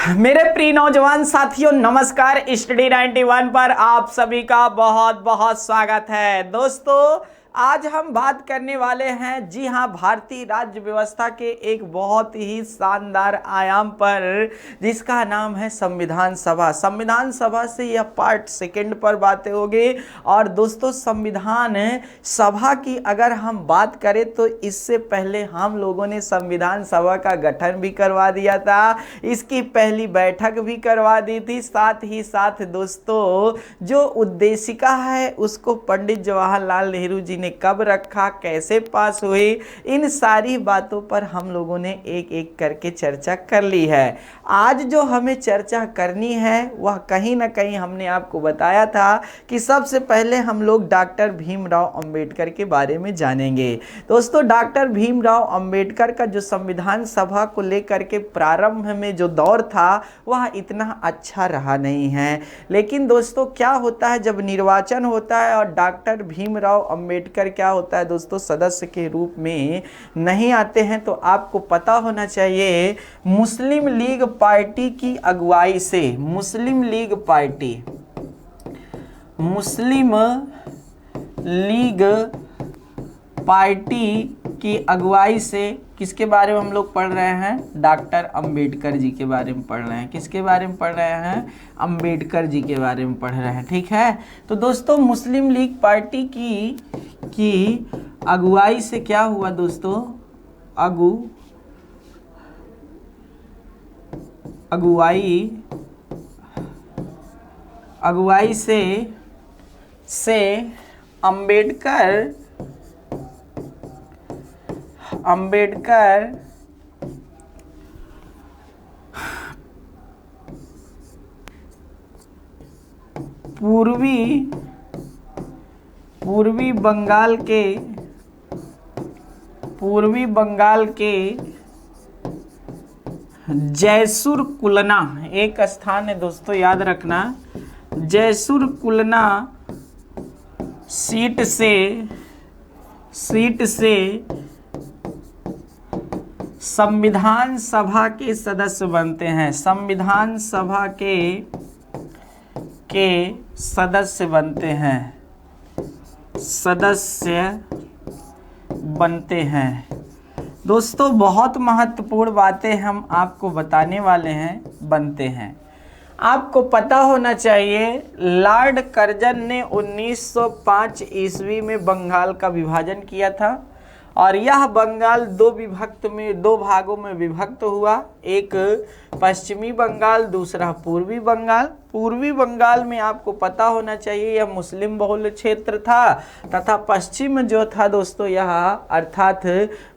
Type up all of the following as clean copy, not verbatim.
मेरे प्रिय नौजवान साथियों, नमस्कार। स्टडी 91 पर आप सभी का बहुत बहुत स्वागत है। दोस्तों, आज हम बात करने वाले हैं, जी हाँ, भारतीय राज्य व्यवस्था के एक बहुत ही शानदार आयाम पर, जिसका नाम है संविधान सभा। संविधान सभा से यह पार्ट सेकंड पर बातें होगी। और दोस्तों, संविधान सभा की अगर हम बात करें तो इससे पहले हम लोगों ने संविधान सभा का गठन भी करवा दिया था, इसकी पहली बैठक भी करवा दी थी। साथ ही साथ दोस्तों, जो उद्देशिका है उसको पंडित जवाहरलाल नेहरू जी ने कब रखा, कैसे पास हुई, इन सारी बातों पर हम लोगों ने एक एक करके चर्चा कर ली है। आज जो हमें चर्चा करनी है वह कहीं ना कहीं हमने आपको बताया था कि सबसे पहले हम लोग डॉक्टर भीमराव अंबेडकर के बारे में जानेंगे। दोस्तों, डॉक्टर भीमराव अंबेडकर का जो संविधान सभा को लेकर के प्रारंभ में जो दौर था वह इतना अच्छा रहा नहीं है। लेकिन दोस्तों, क्या होता है जब निर्वाचन होता है और डॉक्टर भीमराव अंबेडकर क्या होता है दोस्तों, सदस्य के रूप में नहीं आते हैं, तो आपको पता होना चाहिए मुस्लिम लीग पार्टी की अगुवाई से, मुस्लिम लीग पार्टी की अगुवाई से किसके बारे में हम लोग पढ़ रहे हैं? डॉक्टर अंबेडकर जी के बारे में पढ़ रहे हैं। किसके बारे में पढ़ रहे हैं? अंबेडकर जी के बारे में पढ़ रहे हैं। ठीक है, तो दोस्तों, मुस्लिम लीग पार्टी की अगुवाई से क्या हुआ दोस्तों? अगुवाई से अंबेडकर पूर्वी बंगाल के जयसुर कुलना, एक स्थान है दोस्तों, याद रखना, जयसुर कुलना सीट से संविधान सभा के सदस्य बनते हैं। संविधान सभा के सदस्य बनते हैं। दोस्तों, बहुत महत्वपूर्ण बातें हम आपको बताने वाले हैं, बनते हैं। आपको पता होना चाहिए, लॉर्ड कर्जन ने 1905 ईस्वी में बंगाल का विभाजन किया था और यह बंगाल दो भागों में विभक्त हुआ। एक पश्चिमी बंगाल, दूसरा पूर्वी बंगाल। पूर्वी बंगाल में आपको पता होना चाहिए यह मुस्लिम बहुल क्षेत्र था, तथा पश्चिम जो था दोस्तों, यह अर्थात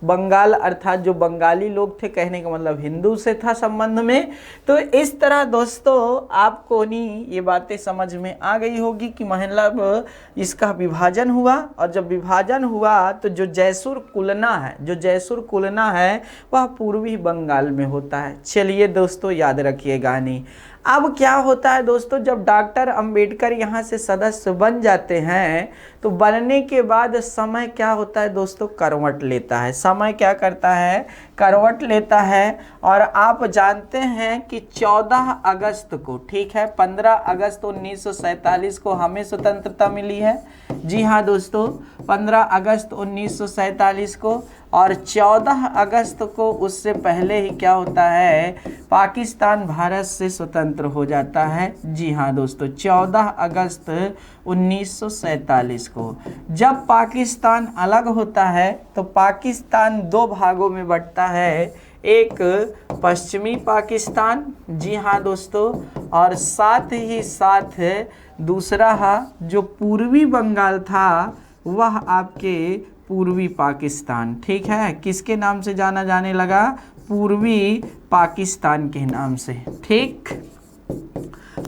बंगाल, अर्थात जो बंगाली लोग थे, कहने का मतलब हिंदू से था संबंध में। तो इस तरह दोस्तों, आपको नहीं ये बातें समझ में आ गई होगी कि मतलब इसका विभाजन हुआ। और जब विभाजन हुआ तो जो जयसुर कुलना है वह पूर्वी बंगाल में होता है। चलिए दोस्तों, याद रखिएगा। नहीं, अब क्या होता है दोस्तों, जब डॉक्टर अंबेडकर यहाँ से सदस्य बन जाते हैं तो बनने के बाद समय क्या होता है दोस्तों? करवट लेता है। समय क्या करता है? करवट लेता है। और आप जानते हैं कि 14 अगस्त को, ठीक है, 15 अगस्त 1947 को हमें स्वतंत्रता मिली है। जी हाँ दोस्तों, 15 अगस्त 1947 को। और 14 अगस्त को, उससे पहले ही क्या होता है, पाकिस्तान भारत से स्वतंत्र हो जाता है। जी हाँ दोस्तों, 14 अगस्त 1947 को जब पाकिस्तान अलग होता है तो पाकिस्तान दो भागों में बंटता है। एक पश्चिमी पाकिस्तान, जी हाँ दोस्तों, और साथ ही साथ दूसरा जो पूर्वी बंगाल था वह आपके पूर्वी पाकिस्तान। ठीक है, किसके नाम से जाना जाने लगा? पूर्वी पाकिस्तान के नाम से। ठीक,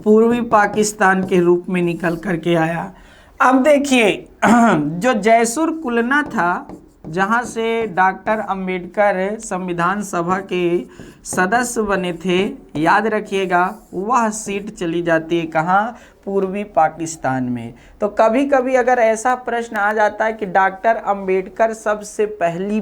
पूर्वी पाकिस्तान के रूप में निकल करके आया। अब देखिए, जो जयसुर कुलना था, जहाँ से डॉक्टर अंबेडकर संविधान सभा के सदस्य बने थे, याद रखिएगा, वह सीट चली जाती है कहाँ? पूर्वी पाकिस्तान में। तो कभी कभी अगर ऐसा प्रश्न आ जाता है कि डॉक्टर अंबेडकर सबसे पहली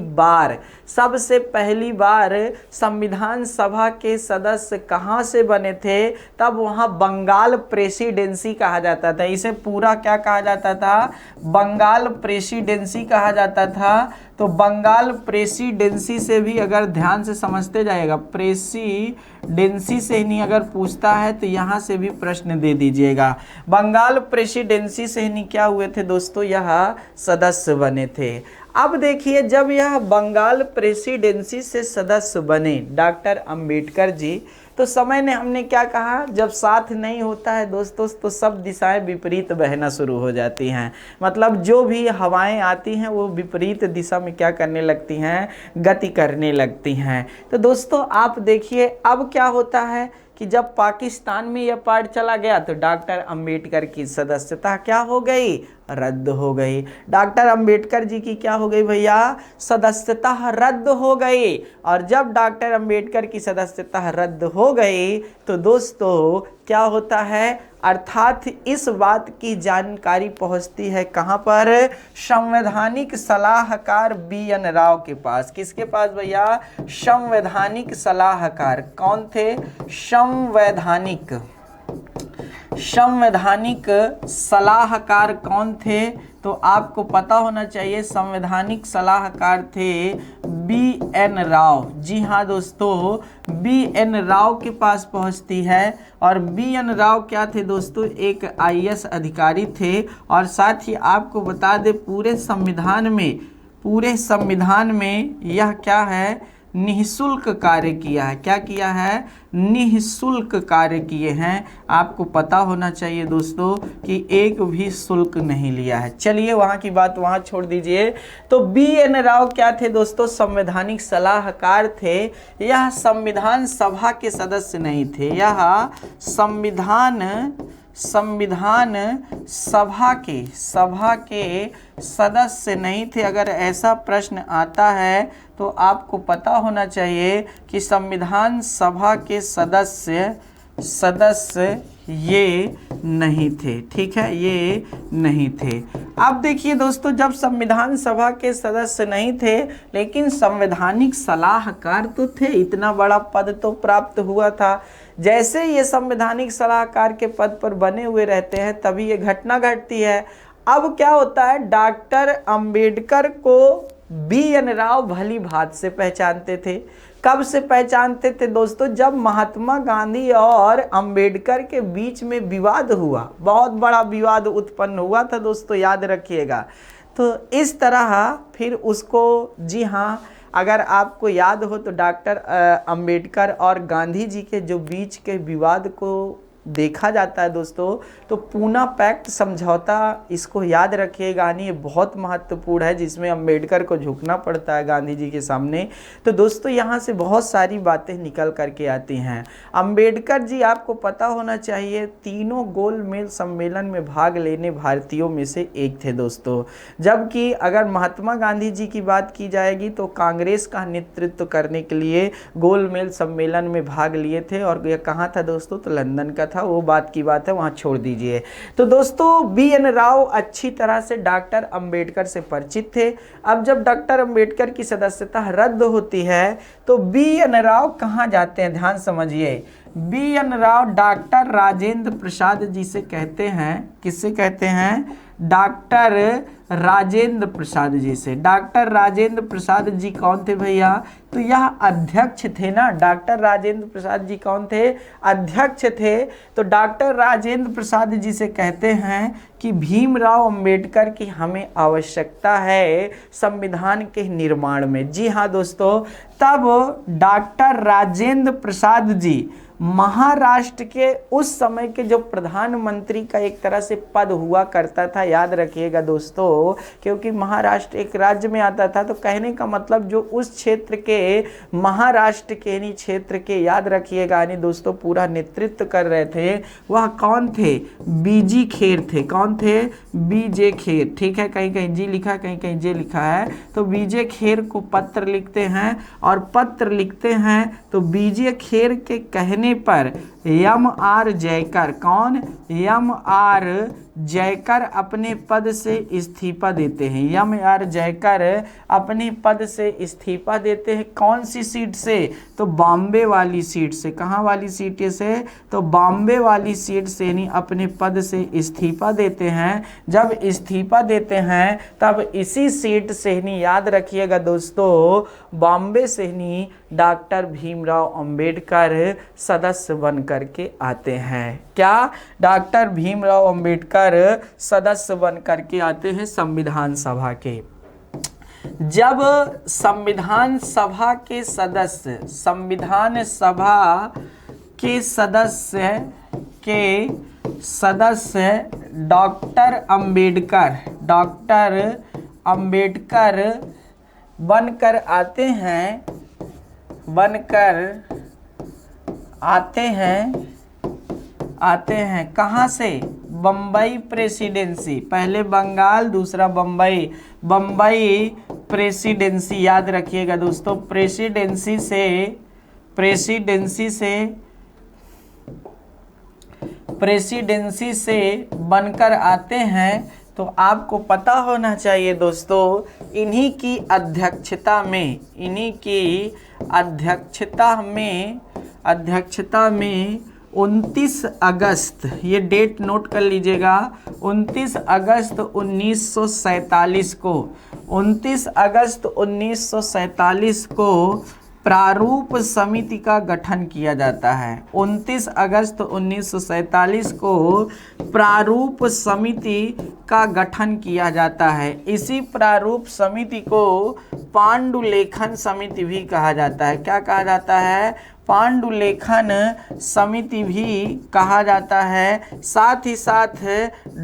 बार संविधान सभा के सदस्य कहाँ से बने थे, तब वहाँ बंगाल प्रेसिडेंसी कहा जाता था। इसे पूरा क्या कहा जाता था, बंगाल प्रेसिडेंसी कहा जाता था। तो बंगाल प्रेसिडेंसी से भी अगर ध्यान से समझते जाएगा, प्रेसिडेंसी से नहीं अगर पूछता है तो यहाँ से भी प्रश्न दे दीजिएगा। बंगाल प्रेसिडेंसी से ही क्या हुए थे दोस्तों, यह सदस्य बने थे। अब देखिए, जब यह बंगाल प्रेसिडेंसी से सदस्य बने डॉक्टर अंबेडकर जी, तो समय ने हमने क्या कहा, जब साथ नहीं होता है दोस्तों तो सब दिशाएं विपरीत बहना शुरू हो जाती हैं। मतलब जो भी हवाएं आती हैं वो विपरीत दिशा में क्या करने लगती हैं, गति करने लगती हैं। तो दोस्तों आप देखिए अब क्या होता है कि जब पाकिस्तान में यह पार्ट चला गया तो डॉक्टर अंबेडकर की सदस्यता क्या हो गई, रद्द हो गई। डॉक्टर अंबेडकर जी की क्या हो गई भैया, सदस्यता रद्द हो गई। और जब डॉक्टर अंबेडकर की सदस्यता रद्द हो गई तो दोस्तों क्या होता है, अर्थात इस बात की जानकारी पहुंचती है कहां पर, संवैधानिक सलाहकार बी.एन. राव के पास। किसके पास भैया, संवैधानिक सलाहकार। कौन थे, संवैधानिक सलाहकार कौन थे, तो आपको पता होना चाहिए संवैधानिक सलाहकार थे बी.एन. राव। जी हाँ दोस्तों, बी.एन. राव के पास पहुंचती है। और बी.एन. राव क्या थे दोस्तों, एक आई.ए.एस. अधिकारी थे। और साथ ही आपको बता दें पूरे संविधान में यह क्या है, निःशुल्क कार्य किया है। क्या किया है, निःशुल्क कार्य किए हैं। आपको पता होना चाहिए दोस्तों कि एक भी शुल्क नहीं लिया है। चलिए वहाँ की बात वहाँ छोड़ दीजिए। तो बी.एन. राव क्या थे दोस्तों, संवैधानिक सलाहकार थे। यह संविधान सभा के सदस्य नहीं थे, यह संविधान सभा के सदस्य नहीं थे। अगर ऐसा प्रश्न आता है तो आपको पता होना चाहिए कि संविधान सभा के सदस्य ये नहीं थे, ठीक है, ये नहीं थे। अब देखिए दोस्तों, जब संविधान सभा के सदस्य नहीं थे लेकिन संवैधानिक सलाहकार तो थे, इतना बड़ा पद तो प्राप्त हुआ था। जैसे ये संवैधानिक सलाहकार के पद पर बने हुए रहते हैं तभी ये घटना घटती है। अब क्या होता है, डॉक्टर अंबेडकर को बी.एन. राव भली भांति से पहचानते थे। कब से पहचानते थे दोस्तों, जब महात्मा गांधी और अंबेडकर के बीच में विवाद हुआ, बहुत बड़ा विवाद उत्पन्न हुआ था दोस्तों, याद रखिएगा। तो इस तरह फिर उसको, जी हाँ, अगर आपको याद हो तो डॉक्टर अंबेडकर और गांधी जी के जो बीच के विवाद को देखा जाता है दोस्तों, तो पूना पैक्ट समझौता, इसको याद रखिएगा, ये बहुत महत्वपूर्ण है, जिसमें अंबेडकर को झुकना पड़ता है गांधी जी के सामने। तो दोस्तों यहाँ से बहुत सारी बातें निकल करके आती हैं। अंबेडकर जी आपको पता होना चाहिए तीनों गोलमेज सम्मेलन में भाग लेने भारतीयों में से एक थे दोस्तों। जबकि अगर महात्मा गांधी जी की बात की जाएगी तो कांग्रेस का नेतृत्व करने के लिए गोलमेज सम्मेलन में भाग लिए थे। और यह कहाँ था दोस्तों, तो लंदन का था। वो बात की बात है, वहां छोड़ दीजिए। तो दोस्तों बी.एन. राव अच्छी तरह से डॉक्टर अंबेडकर से परिचित थे। अब जब डॉक्टर अंबेडकर की सदस्यता रद्द होती है तो बी.एन. राव कहां जाते हैं, ध्यान समझिए। बी.एन. राव डॉक्टर राजेंद्र प्रसाद जी से कहते हैं, किससे कहते हैं, डॉक्टर राजेंद्र प्रसाद जी से। डॉक्टर राजेंद्र प्रसाद जी कौन थे भैया, तो यह अध्यक्ष थे ना। डॉक्टर राजेंद्र प्रसाद जी कौन थे, अध्यक्ष थे। तो डॉक्टर राजेंद्र प्रसाद जी से कहते हैं कि भीमराव अंबेडकर की हमें आवश्यकता है संविधान के निर्माण में। जी हाँ दोस्तों, तब डॉक्टर राजेंद्र प्रसाद जी महाराष्ट्र के उस समय के जो प्रधानमंत्री का एक तरह से पद हुआ करता था, याद रखिएगा दोस्तों, क्योंकि महाराष्ट्र एक राज्य में आता था, तो कहने का मतलब जो उस क्षेत्र के महाराष्ट्र के यानी क्षेत्र के, याद रखिएगा, यानी दोस्तों पूरा नेतृत्व कर रहे थे, वह कौन थे? बीजी खेर थे। कौन थे? बीजे खेर। ठीक है, कहीं कहीं जी लिखा है, कहीं कहीं जे लिखा है, तो बीजे खेर को पत्र लिखते हैं, और पत्र लिखते हैं तो बीजे खेर के कहने पर यम आर जयकर, कौन? यम आर जयकर अपने पद से इस्तीफा देते हैं। यम आर जयकर अपने पद से इस्तीफा देते हैं। कौन सी सीट से? तो बॉम्बे वाली सीट से। कहाँ वाली सीट से? तो बॉम्बे वाली सीट से नहीं, अपने पद से इस्तीफा देते हैं। जब इस्तीफा देते हैं तब इसी सीट से नहीं, याद रखिएगा दोस्तों, बॉम्बे से नहीं डॉक्टर भीमराव अंबेडकर सदस्य बन करके आते हैं। क्या? डॉक्टर भीमराव अंबेडकर सदस्य बन करके आते हैं संविधान सभा के। जब संविधान सभा के सदस्य, संविधान सभा के सदस्य डॉक्टर अंबेडकर बनकर आते हैं कहाँ से? बम्बई प्रेसिडेंसी। पहले बंगाल, दूसरा बम्बई। बम्बई प्रेसिडेंसी, याद रखिएगा दोस्तों, प्रेसिडेंसी से बनकर आते हैं। तो आपको पता होना चाहिए दोस्तों, इन्हीं की अध्यक्षता में 29 अगस्त, ये डेट नोट कर लीजिएगा, 29 अगस्त 1947 को, 29 अगस्त 1947 को प्रारूप समिति का गठन किया जाता है। 29 अगस्त 1947 को प्रारूप समिति का गठन किया जाता है। इसी प्रारूप समिति को पांडुलेखन समिति भी कहा जाता है। क्या कहा जाता है? पांडुलेखन समिति भी कहा जाता है। साथ ही साथ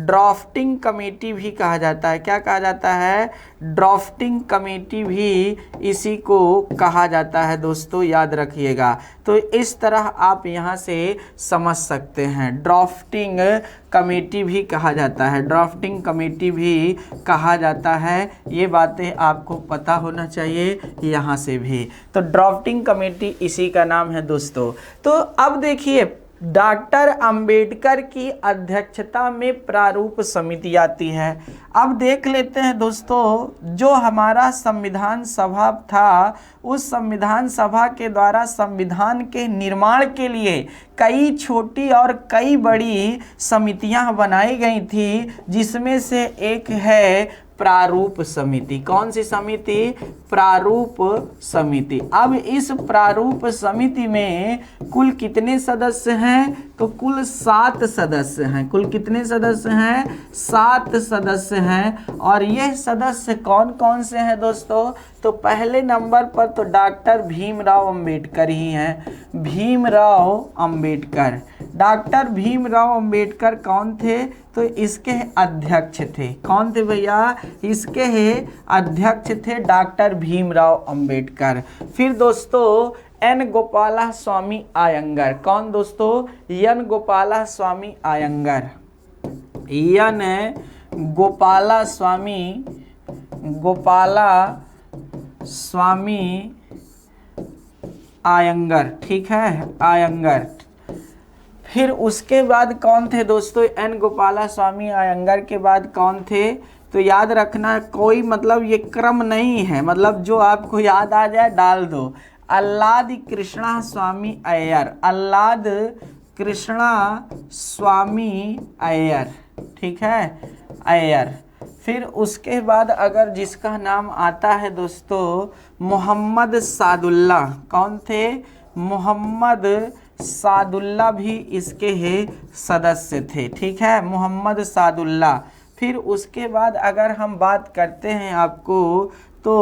ड्राफ्टिंग कमेटी भी कहा जाता है। क्या कहा जाता है? ड्राफ्टिंग कमेटी भी इसी को कहा जाता है दोस्तों, याद रखिएगा। तो इस तरह आप यहाँ से समझ सकते हैं, ड्राफ्टिंग कमेटी भी कहा जाता है, ड्राफ्टिंग कमेटी भी कहा जाता है। ये बातें आपको पता होना चाहिए यहाँ से भी। तो ड्राफ्टिंग कमेटी इसी का नाम है दोस्तों। तो अब देखिए, डॉक्टर अंबेडकर की अध्यक्षता में प्रारूप समिति आती है। अब देख लेते हैं दोस्तों, जो हमारा संविधान सभा था, उस संविधान सभा के द्वारा संविधान के निर्माण के लिए कई छोटी और कई बड़ी समितियां बनाई गई थी, जिसमें से एक है प्रारूप समिति। कौन सी समिति? प्रारूप समिति। अब इस प्रारूप समिति में कुल कितने सदस्य हैं? तो कुल 7 सदस्य हैं। कुल कितने सदस्य हैं? 7 सदस्य हैं। और ये सदस्य कौन कौन से हैं दोस्तों? तो पहले नंबर पर तो डॉक्टर भीमराव अंबेडकर ही हैं। भीमराव अंबेडकर, डॉक्टर भीमराव अंबेडकर कौन थे? तो इसके अध्यक्ष थे। कौन थे भैया? इसके अध्यक्ष थे डॉक्टर भीमराव अंबेडकर। फिर दोस्तों एन गोपाला स्वामी अयंगर। कौन दोस्तों? एन गोपाला स्वामी अयंगर। एन गोपाला स्वामी अयंगर, ठीक है, अयंगर। फिर उसके बाद कौन थे दोस्तों? एन गोपाला स्वामी अयंगर के बाद कौन थे? तो याद रखना, कोई मतलब ये क्रम नहीं है, मतलब जो आपको याद आ जाए डाल दो। अल्लाद कृष्णा स्वामी अय्यर, अल्लाद कृष्णा स्वामी अय्यर, ठीक है, अय्यर। फिर उसके बाद अगर जिसका नाम आता है दोस्तों मोहम्मद सादुल्ला। कौन थे? मोहम्मद सादुल्ला भी इसके सदस्य थे, ठीक है, मोहम्मद सादुल्ला। फिर उसके बाद अगर हम बात करते हैं आपको, तो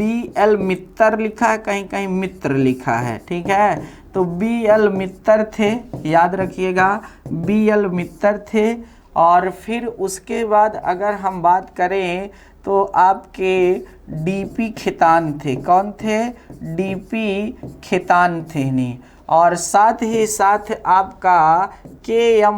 BL मित्तर लिखा है, कहीं कहीं मित्र लिखा है, ठीक है, तो BL मित्तर थे, याद रखिएगा, BL मित्तर थे। और फिर उसके बाद अगर हम बात करें तो आपके डीपी खेतान थे। कौन थे? डीपी खेतान थे नहीं। और साथ ही साथ आपका के.एम.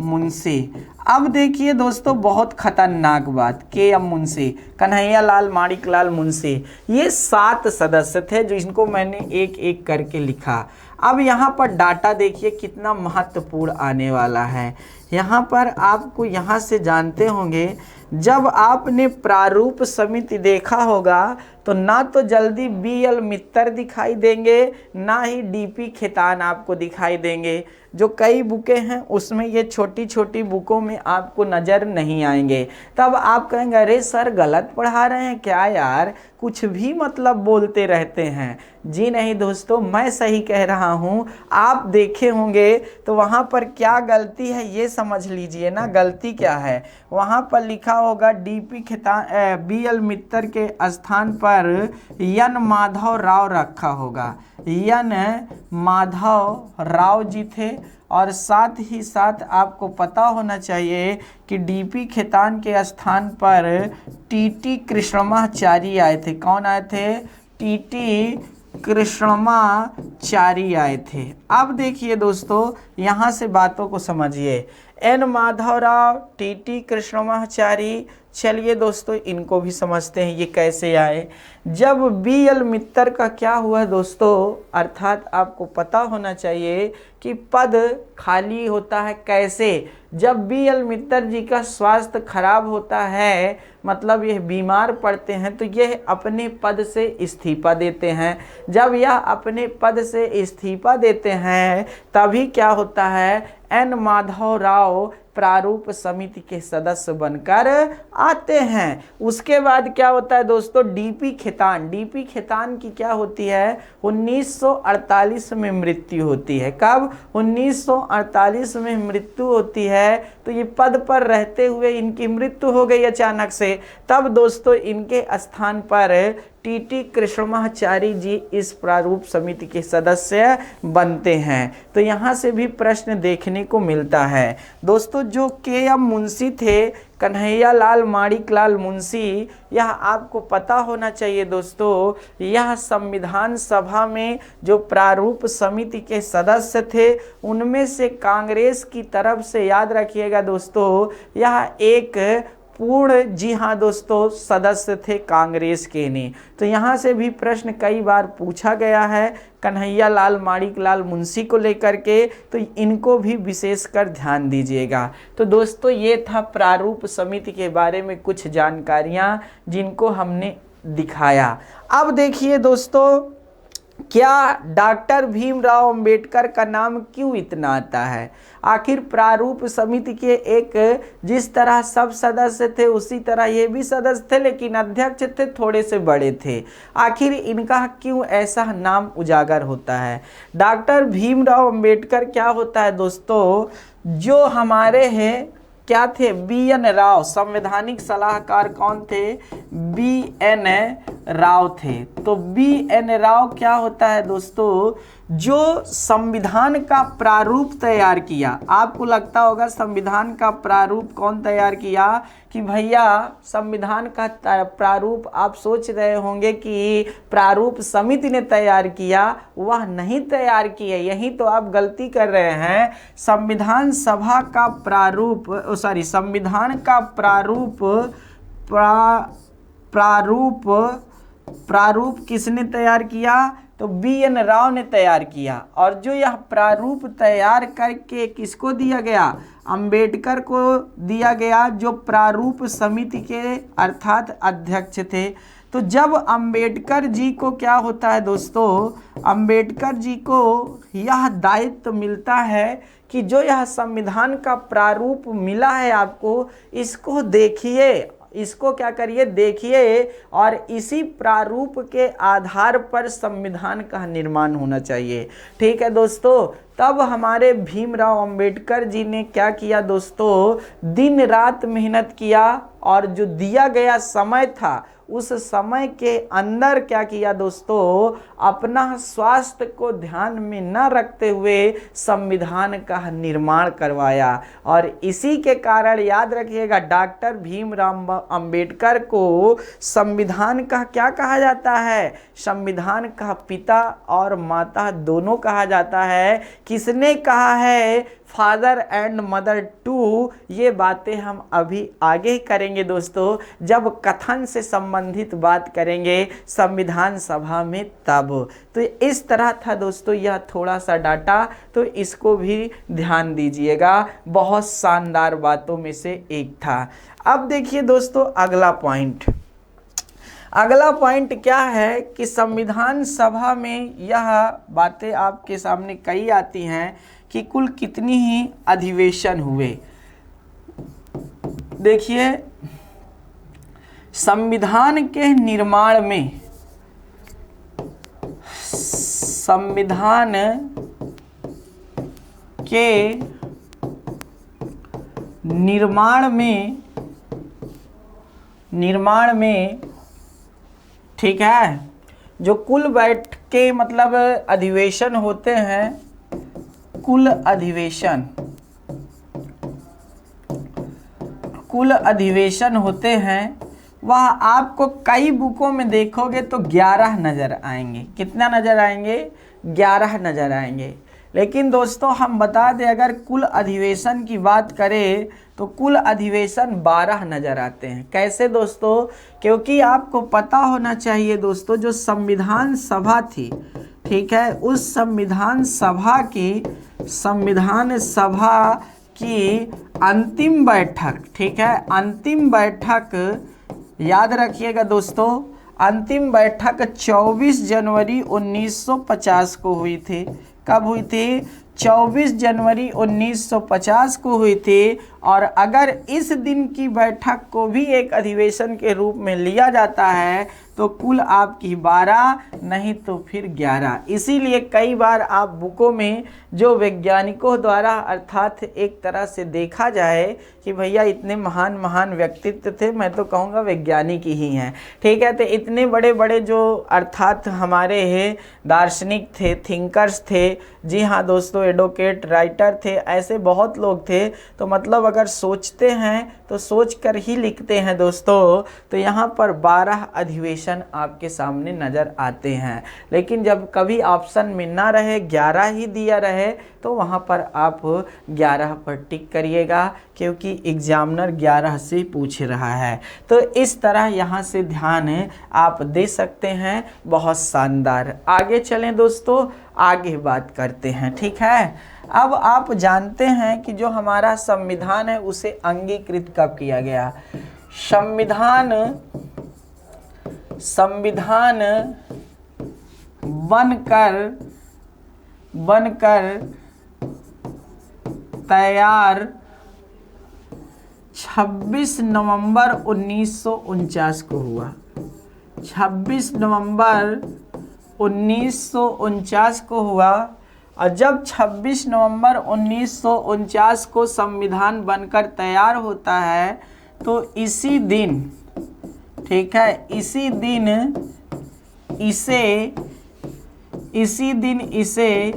मुंशी। अब देखिए दोस्तों, बहुत खतरनाक बात, के.एम. मुंशी, कन्हैया लाल माणिक लाल मुंशी, ये 7 सदस्य थे जो इनको मैंने एक एक करके लिखा। अब यहाँ पर डाटा देखिए कितना महत्वपूर्ण आने वाला है। यहाँ पर आपको यहाँ से जानते होंगे, जब आपने प्रारूप समिति देखा होगा तो ना तो जल्दी बी.एल. मित्तर दिखाई देंगे, ना ही डीपी खेतान आपको दिखाई देंगे। जो कई बुकें हैं उसमें ये छोटी छोटी बुकों में आपको नज़र नहीं आएंगे। तब आप कहेंगे अरे सर गलत पढ़ा रहे हैं क्या यार, कुछ भी मतलब बोलते रहते हैं। जी नहीं दोस्तों, मैं सही कह रहा हूँ। आप देखे होंगे तो वहाँ पर क्या गलती है ये समझ लीजिए ना। गलती क्या है, वहाँ पर लिखा होगा डीपी खेतान बी.एल. मित्तर के स्थान पर एन माधव राव रखा होगा। एन माधव राव जी थे। और साथ ही साथ आपको पता होना चाहिए कि डीपी खेतान के स्थान पर टी.टी. कृष्णमाचारी आए थे। कौन आए थे? टी.टी. कृष्णमाचारी आए थे। अब देखिए दोस्तों, यहाँ से बातों को समझिए। N Madhavrao, TT. कृष्णमाचारी, चलिए दोस्तों इनको भी समझते हैं ये कैसे आए। जब बी.एल. मित्तर का क्या हुआ दोस्तों, अर्थात आपको पता होना चाहिए कि पद खाली होता है कैसे, जब बी.एल. मित्तर जी का स्वास्थ्य खराब होता है, मतलब यह बीमार पड़ते हैं, तो यह अपने पद से इस्तीफा देते हैं। जब यह अपने पद से इस्तीफा देते हैं तभी क्या होता है, एन माधव राव प्रारूप समिति के सदस्य बनकर आते हैं। उसके बाद क्या होता है दोस्तों, डीपी खेतान की क्या होती है, 1948 में मृत्यु होती है। कब? 1948 में मृत्यु होती है। तो ये पद पर रहते हुए इनकी मृत्यु हो गई अचानक से। तब दोस्तों इनके स्थान पर टी.टी. कृष्णमाचारी जी इस प्रारूप समिति के सदस्य बनते हैं। तो यहाँ से भी प्रश्न देखने को मिलता है दोस्तों। जो के.एम. मुंशी थे, कन्हैया लाल माणिक लाल मुंशी, यह आपको पता होना चाहिए दोस्तों, यह संविधान सभा में जो प्रारूप समिति के सदस्य थे उनमें से कांग्रेस की तरफ से, याद रखिएगा दोस्तों, यह एक पूर्ण, जी हाँ दोस्तों, सदस्य थे कांग्रेस के नहीं। तो यहाँ से भी प्रश्न कई बार पूछा गया है कन्हैया लाल माणिक लाल मुंशी को लेकर के, तो इनको भी विशेषकर ध्यान दीजिएगा। तो दोस्तों ये था प्रारूप समिति के बारे में कुछ जानकारियाँ जिनको हमने दिखाया। अब देखिए दोस्तों, क्या डॉक्टर भीमराव अंबेडकर का नाम क्यों इतना आता है? आखिर प्रारूप समिति के एक जिस तरह सब सदस्य थे उसी तरह ये भी सदस्य थे, लेकिन अध्यक्ष थे थोड़े से बड़े थे। आखिर इनका क्यों ऐसा नाम उजागर होता है? डॉक्टर भीमराव अंबेडकर क्या होता है दोस्तों, जो हमारे हैं क्या थे, बी.एन. राव, संवैधानिक सलाहकार कौन थे? बी.एन. राव थे। तो बी.एन. राव क्या होता है दोस्तों, जो संविधान का प्रारूप तैयार किया। आपको लगता होगा संविधान का प्रारूप कौन तैयार किया, कि भैया संविधान का प्रारूप आप सोच रहे होंगे कि प्रारूप समिति ने तैयार किया, वह नहीं तैयार किया। यही तो आप गलती कर रहे हैं। संविधान सभा का प्रारूप, संविधान का प्रारूप किसने तैयार किया? तो बी.एन. राव ने तैयार किया। और जो यह प्रारूप तैयार करके किसको दिया गया? अंबेडकर को दिया गया, जो प्रारूप समिति के अर्थात अध्यक्ष थे। तो जब अंबेडकर जी को क्या होता है दोस्तों, अंबेडकर जी को यह दायित्व मिलता है कि जो यह संविधान का प्रारूप मिला है आपको, इसको देखिए, इसको क्या करिए, देखिए, और इसी प्रारूप के आधार पर संविधान का निर्माण होना चाहिए। ठीक है दोस्तों, तब हमारे भीमराव अंबेडकर जी ने क्या किया दोस्तों, दिन रात मेहनत किया और जो दिया गया समय था उस समय के अंदर क्या किया दोस्तों, अपना स्वास्थ्य को ध्यान में न रखते हुए संविधान का निर्माण करवाया। और इसी के कारण याद रखिएगा, डॉक्टर भीमराव अंबेडकर को संविधान का क्या कहा जाता है, संविधान का पिता और माता दोनों कहा जाता है। किसने कहा है, फादर एंड मदर टू। ये बातें हम अभी आगे करेंगे दोस्तों, जब कथन से संबंधित बात करेंगे संविधान सभा में तब। तो इस तरह था दोस्तों यह थोड़ा सा डाटा, तो इसको भी ध्यान दीजिएगा, बहुत शानदार बातों में से एक था। अब देखिए दोस्तों अगला पॉइंट, अगला पॉइंट क्या है कि संविधान सभा में यह बातें आपके सामने कई आती हैं कि कुल कितनी ही अधिवेशन हुए। देखिए संविधान के निर्माण में, संविधान के निर्माण में ठीक है, जो कुल बैठ के मतलब अधिवेशन होते हैं, कुल अधिवेशन होते हैं, वह आपको कई बुकों में देखोगे तो 11 नज़र आएंगे। कितना नज़र आएंगे, 11 नज़र आएंगे। लेकिन दोस्तों हम बता दें, अगर कुल अधिवेशन की बात करें तो कुल अधिवेशन 12 नज़र आते हैं। कैसे दोस्तों, क्योंकि आपको पता होना चाहिए दोस्तों, जो संविधान सभा थी, ठीक है, उस संविधान सभा की अंतिम बैठक, ठीक है, अंतिम बैठक याद रखिएगा दोस्तों, अंतिम बैठक 24 जनवरी 1950 को हुई थी। कब हुई थी, 24 जनवरी 1950 को हुई थी। और अगर इस दिन की बैठक को भी एक अधिवेशन के रूप में लिया जाता है तो कुल आपकी 12 नहीं तो फिर 11। इसीलिए कई बार आप बुकों में जो वैज्ञानिकों द्वारा अर्थात एक तरह से देखा जाए कि भैया इतने महान महान व्यक्तित्व थे, मैं तो कहूँगा वैज्ञानिक ही हैं, ठीक है, तो इतने बड़े बड़े जो अर्थात हमारे दार्शनिक थे, थिंकर्स थे, जी हाँ दोस्तों, एडवोकेट, राइटर थे, ऐसे बहुत लोग थे। तो मतलब अगर सोचते हैं तो सोच कर ही लिखते हैं दोस्तों। तो यहाँ पर 12 अधिवेशन आपके सामने नज़र आते हैं। लेकिन जब कभी ऑप्शन में ना रहे, 11 ही दिया रहे, तो वहाँ पर आप 11 पर टिक करिएगा, क्योंकि एग्जामिनर 11 से पूछ रहा है। तो इस तरह यहाँ से ध्यान आप दे सकते हैं, बहुत शानदार। आगे चलें दोस्तों, आगे बात करते हैं, ठीक है। अब आप जानते हैं कि जो हमारा संविधान है उसे अंगीकृत कब किया गया। संविधान बनकर तैयार 26 नवंबर 1949 को हुआ। 26 नवंबर 1949 को हुआ। और जब 26 नवंबर 1949 को संविधान बनकर तैयार होता है तो इसी दिन, ठीक है, इसी दिन इसे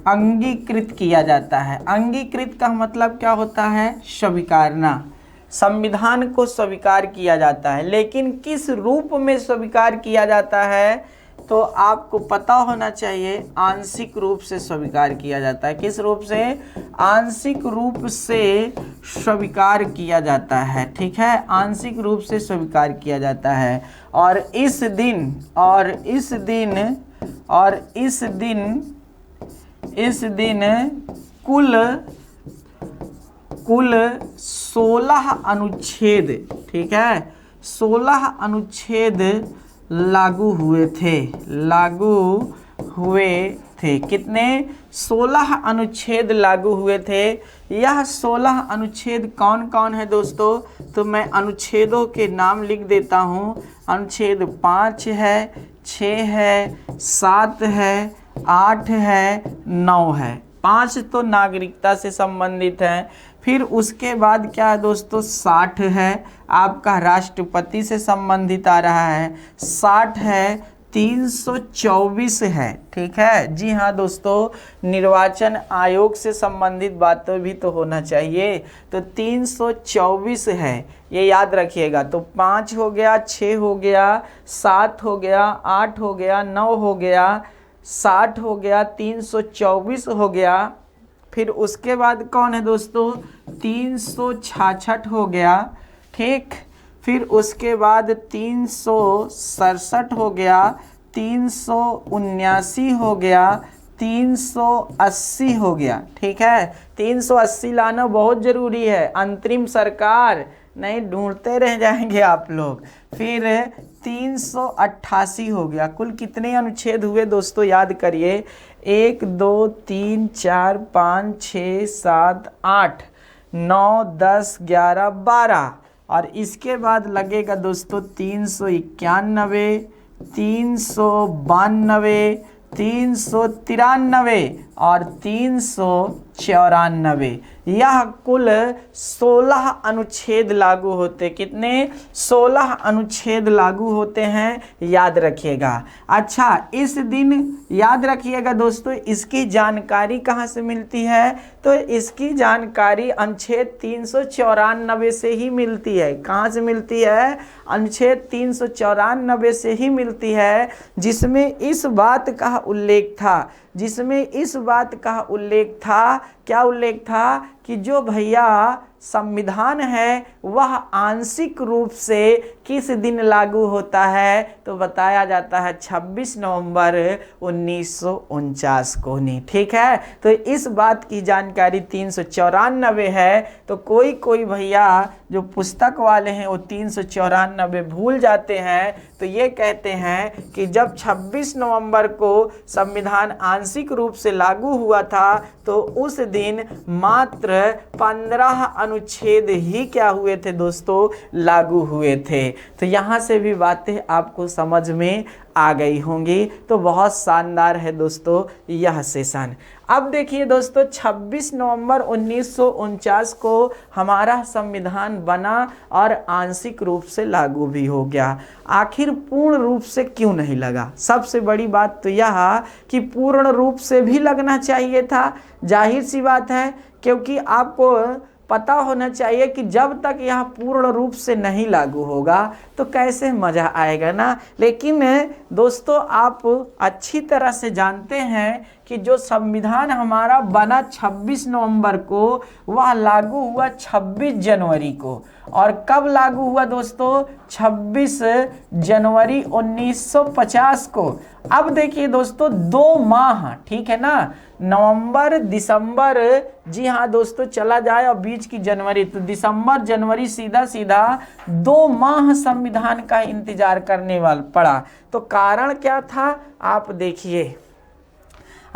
अंगीकृत किया जाता है। अंगीकृत का मतलब क्या होता है, स्वीकारना। संविधान को स्वीकार किया जाता है। लेकिन किस रूप में स्वीकार किया जाता है तो आपको पता होना चाहिए, आंशिक रूप से स्वीकार किया जाता है। किस रूप से, आंशिक रूप से स्वीकार किया जाता है, ठीक है, आंशिक रूप से स्वीकार किया जाता है। और इस दिन कुल 16 अनुच्छेद, ठीक है, 16 अनुच्छेद लागू हुए थे। कितने, 16 अनुच्छेद लागू हुए थे। यह 16 अनुच्छेद कौन कौन है दोस्तों, तो मैं अनुच्छेदों के नाम लिख देता हूँ। अनुच्छेद 5 है, 6 है, 7 है, 8 है, 9 है। 5 तो नागरिकता से संबंधित है। फिर उसके बाद क्या है दोस्तों, 60 है, आपका राष्ट्रपति से संबंधित आ रहा है। 60 है, 324 है, ठीक है। जी हाँ दोस्तों, निर्वाचन आयोग से संबंधित बातें भी तो होना चाहिए। तो 324 है, ये याद रखिएगा। तो 5 हो गया, 6 हो गया, 7 हो गया, 8 हो गया, 9 हो गया, 60 हो गया, 324 हो गया। फिर उसके बाद कौन है दोस्तों, 366 हो गया, ठीक। फिर उसके बाद 367 हो गया, 379 हो गया, 380 हो गया, ठीक है। 380 लाना बहुत ज़रूरी है, अंतरिम सरकार नहीं ढूंढते रह जाएंगे आप लोग। फिर 388 हो गया। कुल कितने अनुच्छेद हुए दोस्तों, याद करिए। 1 2 3 4 5 6 7 8 9 10 11 12। और इसके बाद लगेगा दोस्तों 391, 392, 393 और 394। यह कुल 16 अनुच्छेद लागू होते। कितने, 16 अनुच्छेद लागू होते हैं, याद रखिएगा। अच्छा, इस दिन याद रखिएगा दोस्तों, इसकी जानकारी कहाँ से मिलती है, तो इसकी जानकारी अनुच्छेद 394 से ही मिलती है। कहाँ से मिलती है, अनुच्छेद 394 से ही मिलती है, जिसमें इस बात का उल्लेख था, क्या उल्लेख था कि जो भैया संविधान है वह आंशिक रूप से किस दिन लागू होता है, तो बताया जाता है 26 नवंबर 1949 को नहीं, ठीक है। तो इस बात की जानकारी 394 है। तो कोई भैया जो पुस्तक वाले हैं वो 394 भूल जाते हैं, तो ये कहते हैं कि जब 26 नवंबर को संविधान आंशिक रूप से लागू हुआ था, तो उस दिन मात्र 15 अनुच्छेद ही क्या हुए थे दोस्तों, लागू हुए थे। तो यहाँ से भी बातें आपको समझ में आ गई होंगी। तो बहुत शानदार है दोस्तों यह सेशन। अब देखिए दोस्तों, 26 नवंबर 1949 को हमारा संविधान बना और आंशिक रूप से लागू भी हो गया। आखिर पूर्ण रूप से क्यों नहीं लगा? सबसे बड़ी बात तो यह कि पूर्ण रूप से भी लगना चाहिए था, जाहिर सी बात है, क्योंकि आपको पता होना चाहिए कि जब तक यह पूर्ण रूप से नहीं लागू होगा तो कैसे मज़ा आएगा ना। लेकिन दोस्तों, आप अच्छी तरह से जानते हैं कि जो संविधान हमारा बना 26 नवंबर को, वह लागू हुआ 26 जनवरी को। और कब लागू हुआ दोस्तों, 26 जनवरी 1950 को। अब देखिए दोस्तों, 2 माह, ठीक है ना, नवंबर दिसंबर, जी हाँ दोस्तों, चला जाए और बीच की जनवरी, तो दिसंबर जनवरी सीधा 2 माह संविधान का इंतजार करने वाला पड़ा। तो कारण क्या था, आप देखिए,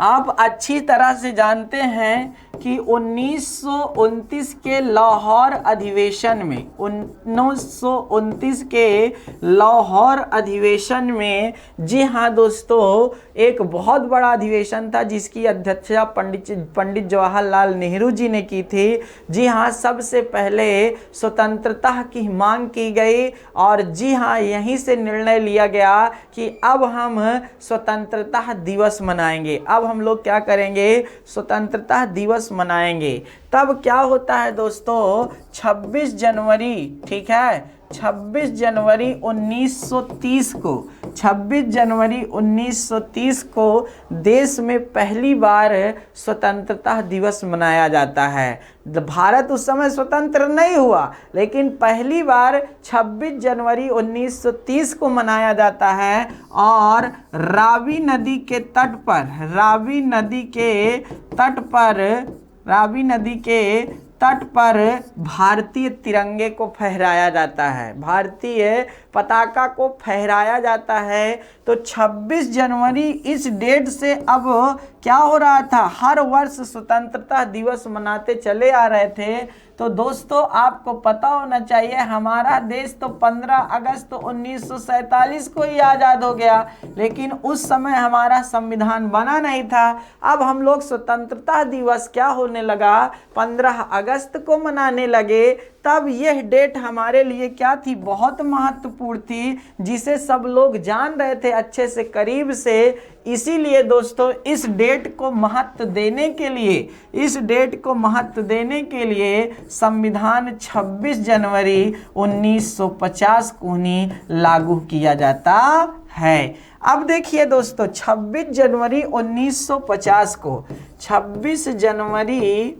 आप अच्छी तरह से जानते हैं कि 1929 के लाहौर अधिवेशन में, 1929 के लाहौर अधिवेशन में, जी हाँ दोस्तों, एक बहुत बड़ा अधिवेशन था जिसकी अध्यक्षता पंडित जवाहरलाल नेहरू जी ने की थी। जी हाँ, सबसे पहले स्वतंत्रता की मांग की गई और जी हाँ, यहीं से निर्णय लिया गया कि अब हम स्वतंत्रता दिवस मनाएंगे। अब हम लोग क्या करेंगे, स्वतंत्रता दिवस मनाएंगे। तब क्या होता है दोस्तों, 26 जनवरी, ठीक है, 26 जनवरी 1930 को, 26 जनवरी 1930 को देश में पहली बार स्वतंत्रता दिवस मनाया जाता है। भारत उस समय स्वतंत्र नहीं हुआ, लेकिन पहली बार 26 जनवरी 1930 को मनाया जाता है। और रावी नदी के तट पर भारतीय तिरंगे को फहराया जाता है, भारतीय पताका को फहराया जाता है। तो 26 जनवरी इस डेट से अब क्या हो रहा था, हर वर्ष स्वतंत्रता दिवस मनाते चले आ रहे थे। तो दोस्तों आपको पता होना चाहिए हमारा देश तो 15 अगस्त 1947 को ही आज़ाद हो गया, लेकिन उस समय हमारा संविधान बना नहीं था। अब हम लोग स्वतंत्रता दिवस क्या होने लगा, 15 अगस्त को मनाने लगे। तब यह डेट हमारे लिए क्या थी, बहुत महत्वपूर्ण थी, जिसे सब लोग जान रहे थे अच्छे से करीब से। इसीलिए दोस्तों इस डेट को महत्व देने के लिए संविधान 26 जनवरी 1950 को ही लागू किया जाता है। अब देखिए दोस्तों 26 जनवरी 1950 को 26 जनवरी